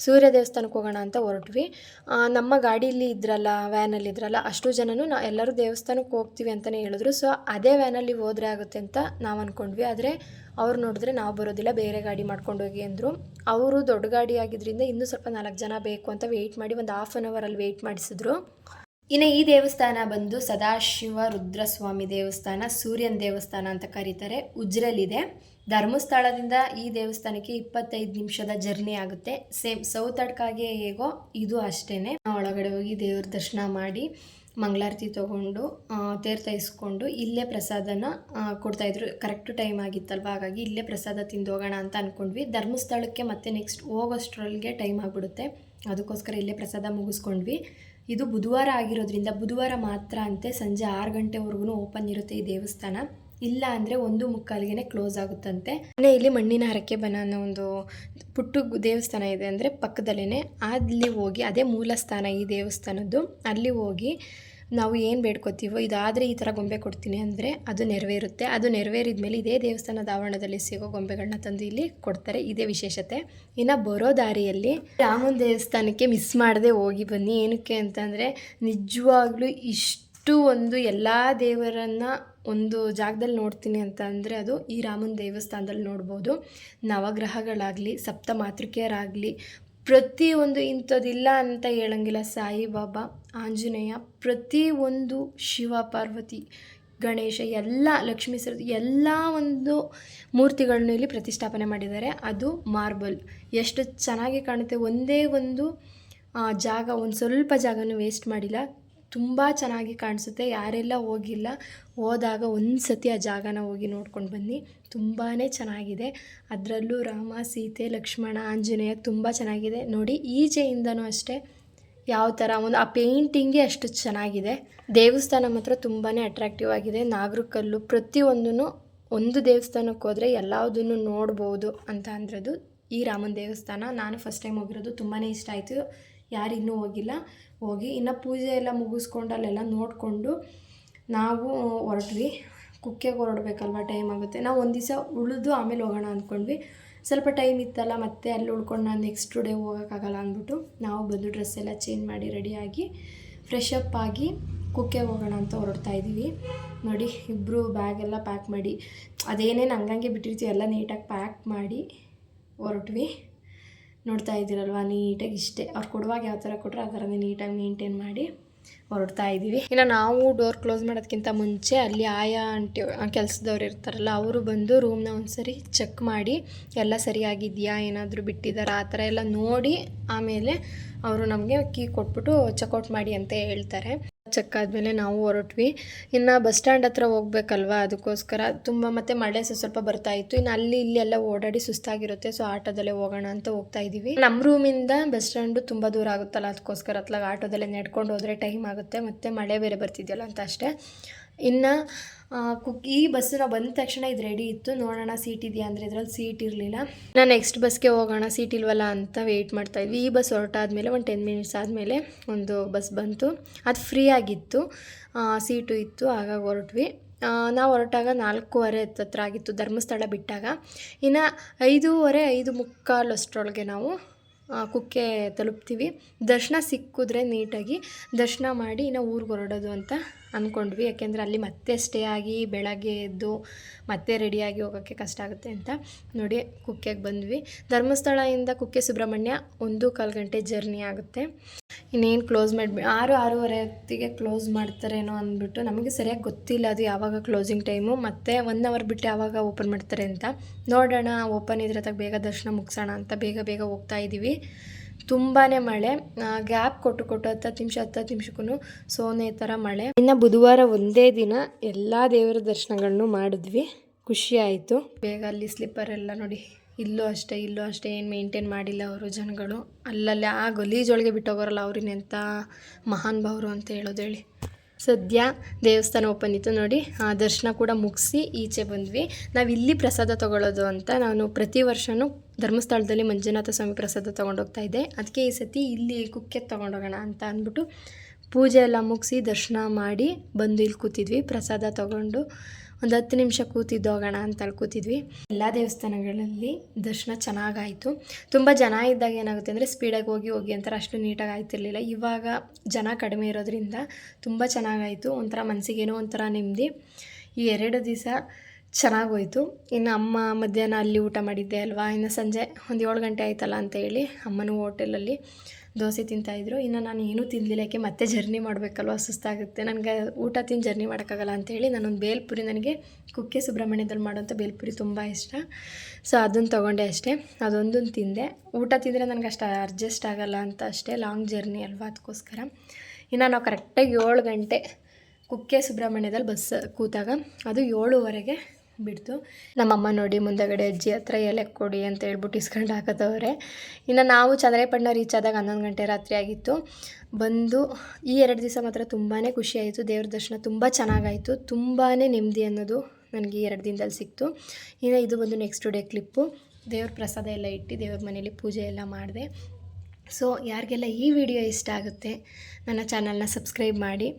ಸೂರ್ಯ ದೇವಸ್ಥಾನಕ್ಕೆ ಹೋಗೋಣ ಅಂತ ಹೊರಟ್ವಿ. ನಮ್ಮ ಗಾಡೀಲಿ ಇದ್ರಲ್ಲ, ವ್ಯಾನಲ್ಲಿ ಇದ್ರಲ್ಲ, ಅಷ್ಟು ಜನನು ಎಲ್ಲರೂ ದೇವಸ್ಥಾನಕ್ಕೆ ಹೋಗ್ತೀವಿ ಅಂತಲೇ ಹೇಳಿದ್ರು. ಸೊ ಅದೇ ವ್ಯಾನಲ್ಲಿ ಹೋದರೆ ಆಗುತ್ತೆ ಅಂತ ನಾವು ಅಂದ್ಕೊಂಡ್ವಿ. ಆದರೆ ಅವ್ರು ನೋಡಿದ್ರೆ ನಾವು ಬರೋದಿಲ್ಲ, ಬೇರೆ ಗಾಡಿ ಮಾಡ್ಕೊಂಡು ಹೋಗಿ ಅಂದರು. ಅವರು ದೊಡ್ಡ ಗಾಡಿ ಆಗಿದ್ದರಿಂದ ಇನ್ನೂ ಸ್ವಲ್ಪ 4 ಜನ ಬೇಕು ಅಂತ ವೆಯ್ಟ್ ಮಾಡಿ ಒಂದು ½ ಅನ್ ಅವರಲ್ಲಿ ವೆಯ್ಟ್ ಮಾಡಿಸಿದ್ರು. ಇನ್ನು ಈ ದೇವಸ್ಥಾನ ಬಂದು ಸದಾಶಿವ ರುದ್ರಸ್ವಾಮಿ ದೇವಸ್ಥಾನ, ಸೂರ್ಯನ ದೇವಸ್ಥಾನ ಅಂತ ಕರೀತಾರೆ. ಉಜ್ರಲ್ಲಿದೆ. ಧರ್ಮಸ್ಥಳದಿಂದ ಈ ದೇವಸ್ಥಾನಕ್ಕೆ 25 ನಿಮಿಷದ ಜರ್ನಿ ಆಗುತ್ತೆ. ಸೇಮ್ ಸೌತಡ್ಕಾಗೆ ಹೇಗೋ ಇದು ಅಷ್ಟೇ. ಒಳಗಡೆ ಹೋಗಿ ದೇವ್ರ ದರ್ಶನ ಮಾಡಿ ಮಂಗಳಾರತಿ ತೊಗೊಂಡು ತೀರ್ಥ ಇಸ್ಕೊಂಡು ಇಲ್ಲೇ ಪ್ರಸಾದನ ಕೊಡ್ತಾಯಿದ್ರು. ಕರೆಕ್ಟ್ ಟೈಮ್ ಆಗಿತ್ತಲ್ವ, ಹಾಗಾಗಿ ಇಲ್ಲೇ ಪ್ರಸಾದ ತಿಂದು ಹೋಗೋಣ ಅಂತ ಅಂದ್ಕೊಂಡ್ವಿ. ಧರ್ಮಸ್ಥಳಕ್ಕೆ ಮತ್ತೆ ನೆಕ್ಸ್ಟ್ ಹೋಗೋಷ್ಟ್ರೊಳಗೆ ಟೈಮ್ ಆಗಿಬಿಡುತ್ತೆ, ಅದಕ್ಕೋಸ್ಕರ ಇಲ್ಲೇ ಪ್ರಸಾದ ಮುಗಿಸ್ಕೊಂಡ್ವಿ. ಇದು ಬುಧವಾರ ಆಗಿರೋದ್ರಿಂದ ಬುಧವಾರ ಮಾತ್ರ ಅಂತೆ ಸಂಜೆ 6 ಗಂಟೆವರೆಗೂ ಓಪನ್ ಇರುತ್ತೆ ಈ ದೇವಸ್ಥಾನ. ಇಲ್ಲ ಅಂದರೆ 1:45ಗೆ ಕ್ಲೋಸ್ ಆಗುತ್ತಂತೆ. ಇಲ್ಲಿ ಮಣ್ಣಿನ ಹರಕೆ ಬನ ಅನ್ನೋ ಒಂದು ಪುಟ್ಟು ದೇವಸ್ಥಾನ ಇದೆ, ಅಂದರೆ ಪಕ್ಕದಲ್ಲೇ. ಅಲ್ಲಿ ಹೋಗಿ, ಅದೇ ಮೂಲ ಸ್ಥಾನ ಈ ದೇವಸ್ಥಾನದ್ದು, ಅಲ್ಲಿ ಹೋಗಿ ನಾವು ಏನು ಬೇಡ್ಕೋತೀವೋ, ಇದಾದರೆ ಈ ಥರ ಗೊಂಬೆ ಕೊಡ್ತೀನಿ ಅಂದರೆ ಅದು ನೆರವೇರುತ್ತೆ. ಅದು ನೆರವೇರಿದ ಮೇಲೆ ಇದೇ ದೇವಸ್ಥಾನದ ಆವರಣದಲ್ಲಿ ಸಿಗೋ ಗೊಂಬೆಗಳನ್ನ ತಂದು ಇಲ್ಲಿ ಕೊಡ್ತಾರೆ. ಇದೇ ವಿಶೇಷತೆ. ಇನ್ನು ಬರೋ ದಾರಿಯಲ್ಲಿ ರಾಮನ ದೇವಸ್ಥಾನಕ್ಕೆ ಮಿಸ್ ಮಾಡದೆ ಹೋಗಿ ಬನ್ನಿ. ಏನಕ್ಕೆ ಅಂತಂದರೆ ನಿಜವಾಗ್ಲೂ ಇಷ್ಟು ಒಂದು ಎಲ್ಲ ದೇವರನ್ನು ಒಂದು ಜಾಗದಲ್ಲಿ ನೋಡ್ತೀನಿ ಅಂತ ಅಂದರೆ ಅದು ಈ ರಾಮನ ದೇವಸ್ಥಾನದಲ್ಲಿ ನೋಡ್ಬೋದು. ನವಗ್ರಹಗಳಾಗಲಿ, ಸಪ್ತ ಮಾತೃಕೆಯರಾಗಲಿ, ಪ್ರತಿಯೊಂದು ಇಂಥದ್ದಿಲ್ಲ ಅಂತ ಹೇಳಂಗಿಲ್ಲ. ಸಾಯಿಬಾಬಾ, ಆಂಜನೇಯ, ಪ್ರತಿಯೊಂದು ಶಿವ, ಪಾರ್ವತಿ, ಗಣೇಶ, ಎಲ್ಲ ಲಕ್ಷ್ಮೀ ಸರಸ್ವತಿ, ಎಲ್ಲ ಒಂದು ಮೂರ್ತಿಗಳನ್ನೂ ಇಲ್ಲಿ ಪ್ರತಿಷ್ಠಾಪನೆ ಮಾಡಿದ್ದಾರೆ. ಅದು ಮಾರ್ಬಲ್ ಎಷ್ಟು ಚೆನ್ನಾಗಿ ಕಾಣುತ್ತೆ. ಒಂದೇ ಒಂದು ಜಾಗ, ಒಂದು ಸ್ವಲ್ಪ ಜಾಗನೂ ವೇಸ್ಟ್ ಮಾಡಿಲ್ಲ. ತುಂಬ ಚೆನ್ನಾಗಿ ಕಾಣಿಸುತ್ತೆ. ಯಾರೆಲ್ಲ ಹೋಗಿಲ್ಲ, ಹೋದಾಗ ಒಂದು ಸತಿ ಆ ಜಾಗನ ಹೋಗಿ ನೋಡ್ಕೊಂಡು ಬನ್ನಿ, ತುಂಬಾ ಚೆನ್ನಾಗಿದೆ. ಅದರಲ್ಲೂ ರಾಮ, ಸೀತೆ, ಲಕ್ಷ್ಮಣ, ಆಂಜನೇಯ ತುಂಬ ಚೆನ್ನಾಗಿದೆ ನೋಡಿ. ಈಚೆಯಿಂದನೂ ಅಷ್ಟೇ ಯಾವ ಥರ ಒಂದು ಆ ಪೇಂಟಿಂಗೇ ಅಷ್ಟು ಚೆನ್ನಾಗಿದೆ. ದೇವಸ್ಥಾನ ಮಾತ್ರ ತುಂಬಾ ಅಟ್ರಾಕ್ಟಿವ್ ಆಗಿದೆ. ನಾಗರಕಲ್ಲು ಪ್ರತಿಯೊಂದೂ, ಒಂದು ದೇವಸ್ಥಾನಕ್ಕೆ ಹೋದರೆ ಎಲ್ಲದನ್ನು ನೋಡ್ಬೋದು ಅಂತ ಅಂದ್ರದು ಈ ರಾಮನ ದೇವಸ್ಥಾನ. ನಾನು ಫಸ್ಟ್ ಟೈಮ್ ಹೋಗಿರೋದು, ತುಂಬಾ ಇಷ್ಟ ಆಯಿತು. ಯಾರು ಇನ್ನೂ ಹೋಗಿಲ್ಲ ಹೋಗಿ. ಇನ್ನು ಪೂಜೆ ಎಲ್ಲ ಮುಗಿಸ್ಕೊಂಡು ಅಲ್ಲೆಲ್ಲ ನೋಡಿಕೊಂಡು ನಾವು ಹೊರಟ್ವಿ. ಕುಕ್ಕೆಗೆ ಹೊರಡ್ಬೇಕಲ್ವ, ಟೈಮ್ ಆಗುತ್ತೆ. ನಾವು ಒಂದು ದಿವಸ ಉಳಿದು ಆಮೇಲೆ ಹೋಗೋಣ ಅಂದ್ಕೊಂಡ್ವಿ. ಸ್ವಲ್ಪ ಟೈಮ್ ಇತ್ತಲ್ಲ, ಮತ್ತೆ ಅಲ್ಲಿ ಉಳ್ಕೊಂಡು ನಾನು ನೆಕ್ಸ್ಟ್ ಡೇ ಹೋಗೋಕ್ಕಾಗಲ್ಲ ಅಂದ್ಬಿಟ್ಟು ನಾವು ಬಂದು ಡ್ರೆಸ್ ಎಲ್ಲ ಚೇಂಜ್ ಮಾಡಿ ರೆಡಿಯಾಗಿ ಫ್ರೆಶ್ ಅಪ್ ಆಗಿ ಕುಕ್ಕೆಗೆ ಹೋಗೋಣ ಅಂತ ಹೊರಡ್ತಾ ಇದ್ದೀವಿ. ನೋಡಿ, ಇಬ್ಬರು ಬ್ಯಾಗೆಲ್ಲ ಪ್ಯಾಕ್ ಮಾಡಿ, ಅದೇನೇನು ಹಂಗಂಗೆ ಬಿಟ್ಟಿರ್ತೀವಿ ಎಲ್ಲ ನೀಟಾಗಿ ಪ್ಯಾಕ್ ಮಾಡಿ ಹೊರಟ್ವಿ. ನೋಡ್ತಾ ಇದ್ದೀರಲ್ವ, ನೀಟಾಗಿ ಇಷ್ಟೇ ಅವ್ರು ಕೊಡುವಾಗ ಯಾವ ಥರ ಕೊಟ್ಟರೆ ಆ ಥರನೇ ನೀಟಾಗಿ ಮೇಂಟೈನ್ ಮಾಡಿ ಹೊರಡ್ತಾ ಇದ್ದೀವಿ. ಇನ್ನು ನಾವು ಡೋರ್ ಕ್ಲೋಸ್ ಮಾಡೋದಕ್ಕಿಂತ ಮುಂಚೆ ಅಲ್ಲಿ ಆಯಾ ಆಂಟಿ ಕೆಲಸದವ್ರು ಇರ್ತಾರಲ್ಲ, ಅವರು ಬಂದು ರೂಮ್ನ ಒಂದು ಸರಿ ಚೆಕ್ ಮಾಡಿ ಎಲ್ಲ ಸರಿಯಾಗಿದೆಯಾ, ಏನಾದರೂ ಬಿಟ್ಟಿದ್ದಾರಾ ಆ ಥರ ಎಲ್ಲ ನೋಡಿ ಆಮೇಲೆ ಅವರು ನಮಗೆ ಕೀ ಕೊಟ್ಬಿಟ್ಟು ಚೆಕ್ಔಟ್ ಮಾಡಿ ಅಂತ ಹೇಳ್ತಾರೆ. ಚೆಕ್ ಆದಮೇಲೆ ನಾವು ಹೊರಟ್ವಿ. ಇನ್ನು ಬಸ್ ಸ್ಟ್ಯಾಂಡ್ ಹತ್ರ ಹೋಗ್ಬೇಕಲ್ವ, ಅದಕ್ಕೋಸ್ಕರ ತುಂಬ ಮತ್ತೆ ಮಳೆ ಸ್ವಲ್ಪ ಬರ್ತಾ ಇತ್ತು. ಇನ್ನು ಅಲ್ಲಿ ಇಲ್ಲಿ ಎಲ್ಲ ಓಡಾಡಿ ಸುಸ್ತಾಗಿರುತ್ತೆ. ಸೊ ಆಟೋದಲ್ಲೇ ಹೋಗೋಣ ಅಂತ ಹೋಗ್ತಾ ಇದ್ದೀವಿ. ನಮ್ಮ ರೂಮಿಂದ ಬಸ್ ಸ್ಟ್ಯಾಂಡು ತುಂಬ ದೂರ ಆಗುತ್ತಲ್ಲ, ಅದಕ್ಕೋಸ್ಕರ ಅತ್ಲಾಗ ಆಟೋದಲ್ಲೇ ನಡ್ಕೊಂಡು ಹೋದರೆ ಟೈಮ್ ಆಗುತ್ತೆ. ಮತ್ತು ಮಳೆ ಬೇರೆ ಬರ್ತಿದೆಯಲ್ಲ ಅಂತ ಅಷ್ಟೇ. ಇನ್ನು ಈ ಬಸ್ಸು ನಾವು ಬಂದ ತಕ್ಷಣ ಇದು ರೆಡಿ ಇತ್ತು, ನೋಡೋಣ ಸೀಟ್ ಇದೆಯಾ ಅಂದರೆ ಇದರಲ್ಲಿ ಸೀಟ್ ಇರಲಿಲ್ಲ. ನಾನು ನೆಕ್ಸ್ಟ್ ಬಸ್ಗೆ ಹೋಗೋಣ, ಸೀಟ್ ಇಲ್ವಲ್ಲ ಅಂತ ವೆಯ್ಟ್ ಮಾಡ್ತಾಯಿದ್ವಿ. ಈ ಬಸ್ ಹೊರಟಾದ್ಮೇಲೆ ಒಂದು 10 ಮಿನಿಟ್ಸ್ ಆದಮೇಲೆ ಒಂದು ಬಸ್ ಬಂತು, ಅದು ಫ್ರೀ ಆಗಿತ್ತು, ಸೀಟು ಇತ್ತು, ಹಾಗಾಗಿ ಹೊರಟ್ವಿ. ನಾವು ಹೊರಟಾಗ 4:15 ಹತ್ರ ಆಗಿತ್ತು ಧರ್ಮಸ್ಥಳ ಬಿಟ್ಟಾಗ. ಇನ್ನು 5:15, 5:45 ಅಷ್ಟರೊಳಗೆ ನಾವು ಕುಕ್ಕೆ ತಲುಪ್ತೀವಿ. ದರ್ಶನ ಸಿಕ್ಕಿದ್ರೆ ನೀಟಾಗಿ ದರ್ಶನ ಮಾಡಿ ಇನ್ನು ಊರಿಗೆ ಹೊರಡೋದು ಅಂತ ಅಂದ್ಕೊಂಡ್ವಿ. ಯಾಕೆಂದರೆ ಅಲ್ಲಿ ಮತ್ತೆ ಸ್ಟೇ ಆಗಿ ಬೆಳಗ್ಗೆ ಎದ್ದು ಮತ್ತೆ ರೆಡಿಯಾಗಿ ಹೋಗೋಕ್ಕೆ ಕಷ್ಟ ಆಗುತ್ತೆ ಅಂತ ನೋಡಿ ಕುಕ್ಕೆಗೆ ಬಂದ್ವಿ. ಧರ್ಮಸ್ಥಳದಿಂದ ಕುಕ್ಕೆ ಸುಬ್ರಹ್ಮಣ್ಯ 1-1/4 ಗಂಟೆ ಜರ್ನಿ ಆಗುತ್ತೆ. ಇನ್ನೇನು ಕ್ಲೋಸ್ ಮಾಡಿ 6-6:30 ಹೊತ್ತಿಗೆ ಕ್ಲೋಸ್ ಮಾಡ್ತಾರೇನೋ ಅಂದ್ಬಿಟ್ಟು, ನಮಗೆ ಸರಿಯಾಗಿ ಗೊತ್ತಿಲ್ಲ ಅದು ಯಾವಾಗ ಕ್ಲೋಸಿಂಗ್ ಟೈಮು, ಮತ್ತು 1 ಅವರ್ ಬಿಟ್ಟು ಯಾವಾಗ ಓಪನ್ ಮಾಡ್ತಾರೆ ಅಂತ. ನೋಡೋಣ, ಓಪನ್ ಇದ್ರೆ ತಗ ಬೇಗ ದರ್ಶನ ಮುಗಿಸೋಣ ಅಂತ ಬೇಗ ಹೋಗ್ತಾ ಇದ್ದೀವಿ. ತುಂಬಾ ಮಳೆ, ಗ್ಯಾಪ್ ಕೊಟ್ಟು 10 ನಿಮಿಷಕ್ಕೂ ಸೋನೆ ಥರ ಮಳೆ. ಇನ್ನು ಬುಧವಾರ ಒಂದೇ ದಿನ ಎಲ್ಲ ದೇವರ ದರ್ಶನಗಳನ್ನು ಮಾಡಿದ್ವಿ, ಖುಷಿ ಆಯಿತು. ಬೇಗ ಅಲ್ಲಿ ಸ್ಲಿಪ್ಪರ್ ಎಲ್ಲ ನೋಡಿ, ಇಲ್ಲೂ ಅಷ್ಟೇ ಏನು ಮೇಂಟೈನ್ ಮಾಡಿಲ್ಲ ಅವರು ಜನಗಳು. ಅಲ್ಲಲ್ಲಿ ಆ ಗಲೀಜೊಳಗೆ ಬಿಟ್ಟೋಗೋರಲ್ಲ ಅವ್ರಿನೆಂಥ ಮಹಾನ್ ಭಾವರು ಅಂತ ಹೇಳಿ. ಸದ್ಯ ದೇವಸ್ಥಾನ ಓಪನ್ ಇತ್ತು ನೋಡಿ, ದರ್ಶನ ಕೂಡ ಮುಗಿಸಿ ಈಚೆ ಬಂದ್ವಿ. ನಾವು ಇಲ್ಲಿ ಪ್ರಸಾದ ತೊಗೊಳ್ಳೋದು ಅಂತ ನಾನು ಪ್ರತಿ ವರ್ಷವೂ ಧರ್ಮಸ್ಥಳದಲ್ಲಿ ಮಂಜುನಾಥ ಸ್ವಾಮಿ ಪ್ರಸಾದ ತೊಗೊಂಡೋಗ್ತಾ ಇದ್ದೆ. ಅದಕ್ಕೆ ಈ ಸತಿ ಇಲ್ಲಿ ಕುಕ್ಕೆ ತೊಗೊಂಡೋಗೋಣ ಅಂತ ಅಂದ್ಬಿಟ್ಟು ಪೂಜೆ ಎಲ್ಲ ಮುಗಿಸಿ ದರ್ಶನ ಮಾಡಿ ಬಂದು ಇಲ್ಲಿ ಕೂತಿದ್ವಿ. ಪ್ರಸಾದ ತೊಗೊಂಡು ಒಂದು 10 ನಿಮಿಷ ಕೂತಿದ್ದೋಗೋಣ ಅಂತ ಅಲ್ಲಿ ಕೂತಿದ್ವಿ. ಎಲ್ಲ ದೇವಸ್ಥಾನಗಳಲ್ಲಿ ದರ್ಶನ ಚೆನ್ನಾಗಾಯಿತು. ತುಂಬ ಜನ ಇದ್ದಾಗ ಏನಾಗುತ್ತೆ ಅಂದರೆ ಸ್ಪೀಡಾಗಿ ಹೋಗಿ ಅಂತಾರೆ, ಅಷ್ಟು ನೀಟಾಗಿ ಆಯ್ತಿರ್ಲಿಲ್ಲ. ಇವಾಗ ಜನ ಕಡಿಮೆ ಇರೋದ್ರಿಂದ ತುಂಬ ಚೆನ್ನಾಗಾಯಿತು. ಒಂಥರ ಮನಸ್ಸಿಗೇನೋ ಒಂಥರ ನೆಮ್ಮದಿ. ಈ 2 ದಿವಸ ಚೆನ್ನಾಗೋಯ್ತು. ಇನ್ನು ಅಮ್ಮ ಮಧ್ಯಾಹ್ನ ಅಲ್ಲಿ ಊಟ ಮಾಡಿದ್ದೆ ಅಲ್ವಾ, ಇನ್ನು ಸಂಜೆ ಒಂದು 7 ಗಂಟೆ ಆಯ್ತಲ್ಲ ಅಂತ ಹೇಳಿ ಅಮ್ಮನೂ ಹೋಟೆಲಲ್ಲಿ ದೋಸೆ ತಿಂತಾಯಿದ್ರು. ಇನ್ನು ನಾನು ಏನೂ ತಿನ್ನಲಿಲ್ಲ, ಯಾಕೆ ಮತ್ತೆ ಜರ್ನಿ ಮಾಡಬೇಕಲ್ವ, ಸುಸ್ತಾಗುತ್ತೆ, ನನಗೆ ಊಟ ತಿಂದು ಜರ್ನಿ ಮಾಡೋಕ್ಕಾಗಲ್ಲ ಅಂಥೇಳಿ ನಾನೊಂದು ಬೇಲ್ಪುರಿ, ನನಗೆ ಕುಕ್ಕೆ ಸುಬ್ರಹ್ಮಣ್ಯದಲ್ಲಿ ಮಾಡೋಂಥ ಬೇಲ್ಪುರಿ ತುಂಬ ಇಷ್ಟ, ಸೊ ಅದನ್ನು ತೊಗೊಂಡೆ ಅಷ್ಟೇ. ಅದೊಂದನ್ನು ತಿಂದೆ. ಊಟ ತಿಂದರೆ ನನಗೆ ಅಷ್ಟು ಅಡ್ಜಸ್ಟ್ ಆಗೋಲ್ಲ ಅಂತ ಅಷ್ಟೇ, ಲಾಂಗ್ ಜರ್ನಿ ಅಲ್ವಾ, ಅದಕ್ಕೋಸ್ಕರ. ಇನ್ನು ನಾವು ಕರೆಕ್ಟಾಗಿ 7 ಗಂಟೆ ಕುಕ್ಕೆ ಸುಬ್ರಹ್ಮಣ್ಯದಲ್ಲಿ ಬಸ್ ಕೂತಾಗ ಅದು 7:15ಗೆ ಬಿಡ್ತು. ನಮ್ಮಮ್ಮ ನೋಡಿ ಮುಂದಗಡೆ ಅಜ್ಜಿ ಹತ್ರ ಎಲೆ ಕೊಡಿ ಅಂತ ಹೇಳ್ಬಿಟ್ಟು ಇಸ್ಕೊಂಡು ಹಾಕೋತವ್ರೆ. ಇನ್ನು ನಾವು ಚಂದ್ರಾಯಪಟ್ಟಣ ರೀಚ್ ಆದಾಗ 11 ಗಂಟೆ ರಾತ್ರಿ ಆಗಿತ್ತು. ಬಂದು ಈ 2 ದಿವಸ ಮಾತ್ರ ತುಂಬಾ ಖುಷಿಯಾಯಿತು. ದೇವ್ರ ದರ್ಶನ ತುಂಬ ಚೆನ್ನಾಗಾಯಿತು. ತುಂಬಾ ನೆಮ್ಮದಿ ಅನ್ನೋದು ನನಗೆ ಈ 2 ದಿನದಲ್ಲಿ ಸಿಕ್ತು. ಇನ್ನು ಇದು ಬಂದು ನೆಕ್ಸ್ಟ್ ಡೇ ಕ್ಲಿಪ್ಪು. ದೇವ್ರ ಪ್ರಸಾದ ಎಲ್ಲ ಇಟ್ಟು ದೇವ್ರ ಮನೇಲಿ ಪೂಜೆ ಎಲ್ಲ ಮಾಡಿದೆ. ಸೊ ಯಾರಿಗೆಲ್ಲ ಈ ವಿಡಿಯೋ ಇಷ್ಟ ಆಗುತ್ತೆ ನನ್ನ ಚಾನಲ್ನ ಸಬ್ಸ್ಕ್ರೈಬ್ ಮಾಡಿ,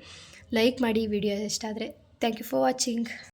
ಲೈಕ್ ಮಾಡಿ. ಈ ವಿಡಿಯೋ ಇಷ್ಟ ಆದರೆ ಥ್ಯಾಂಕ್ ಯು ಫಾರ್ ವಾಚಿಂಗ್.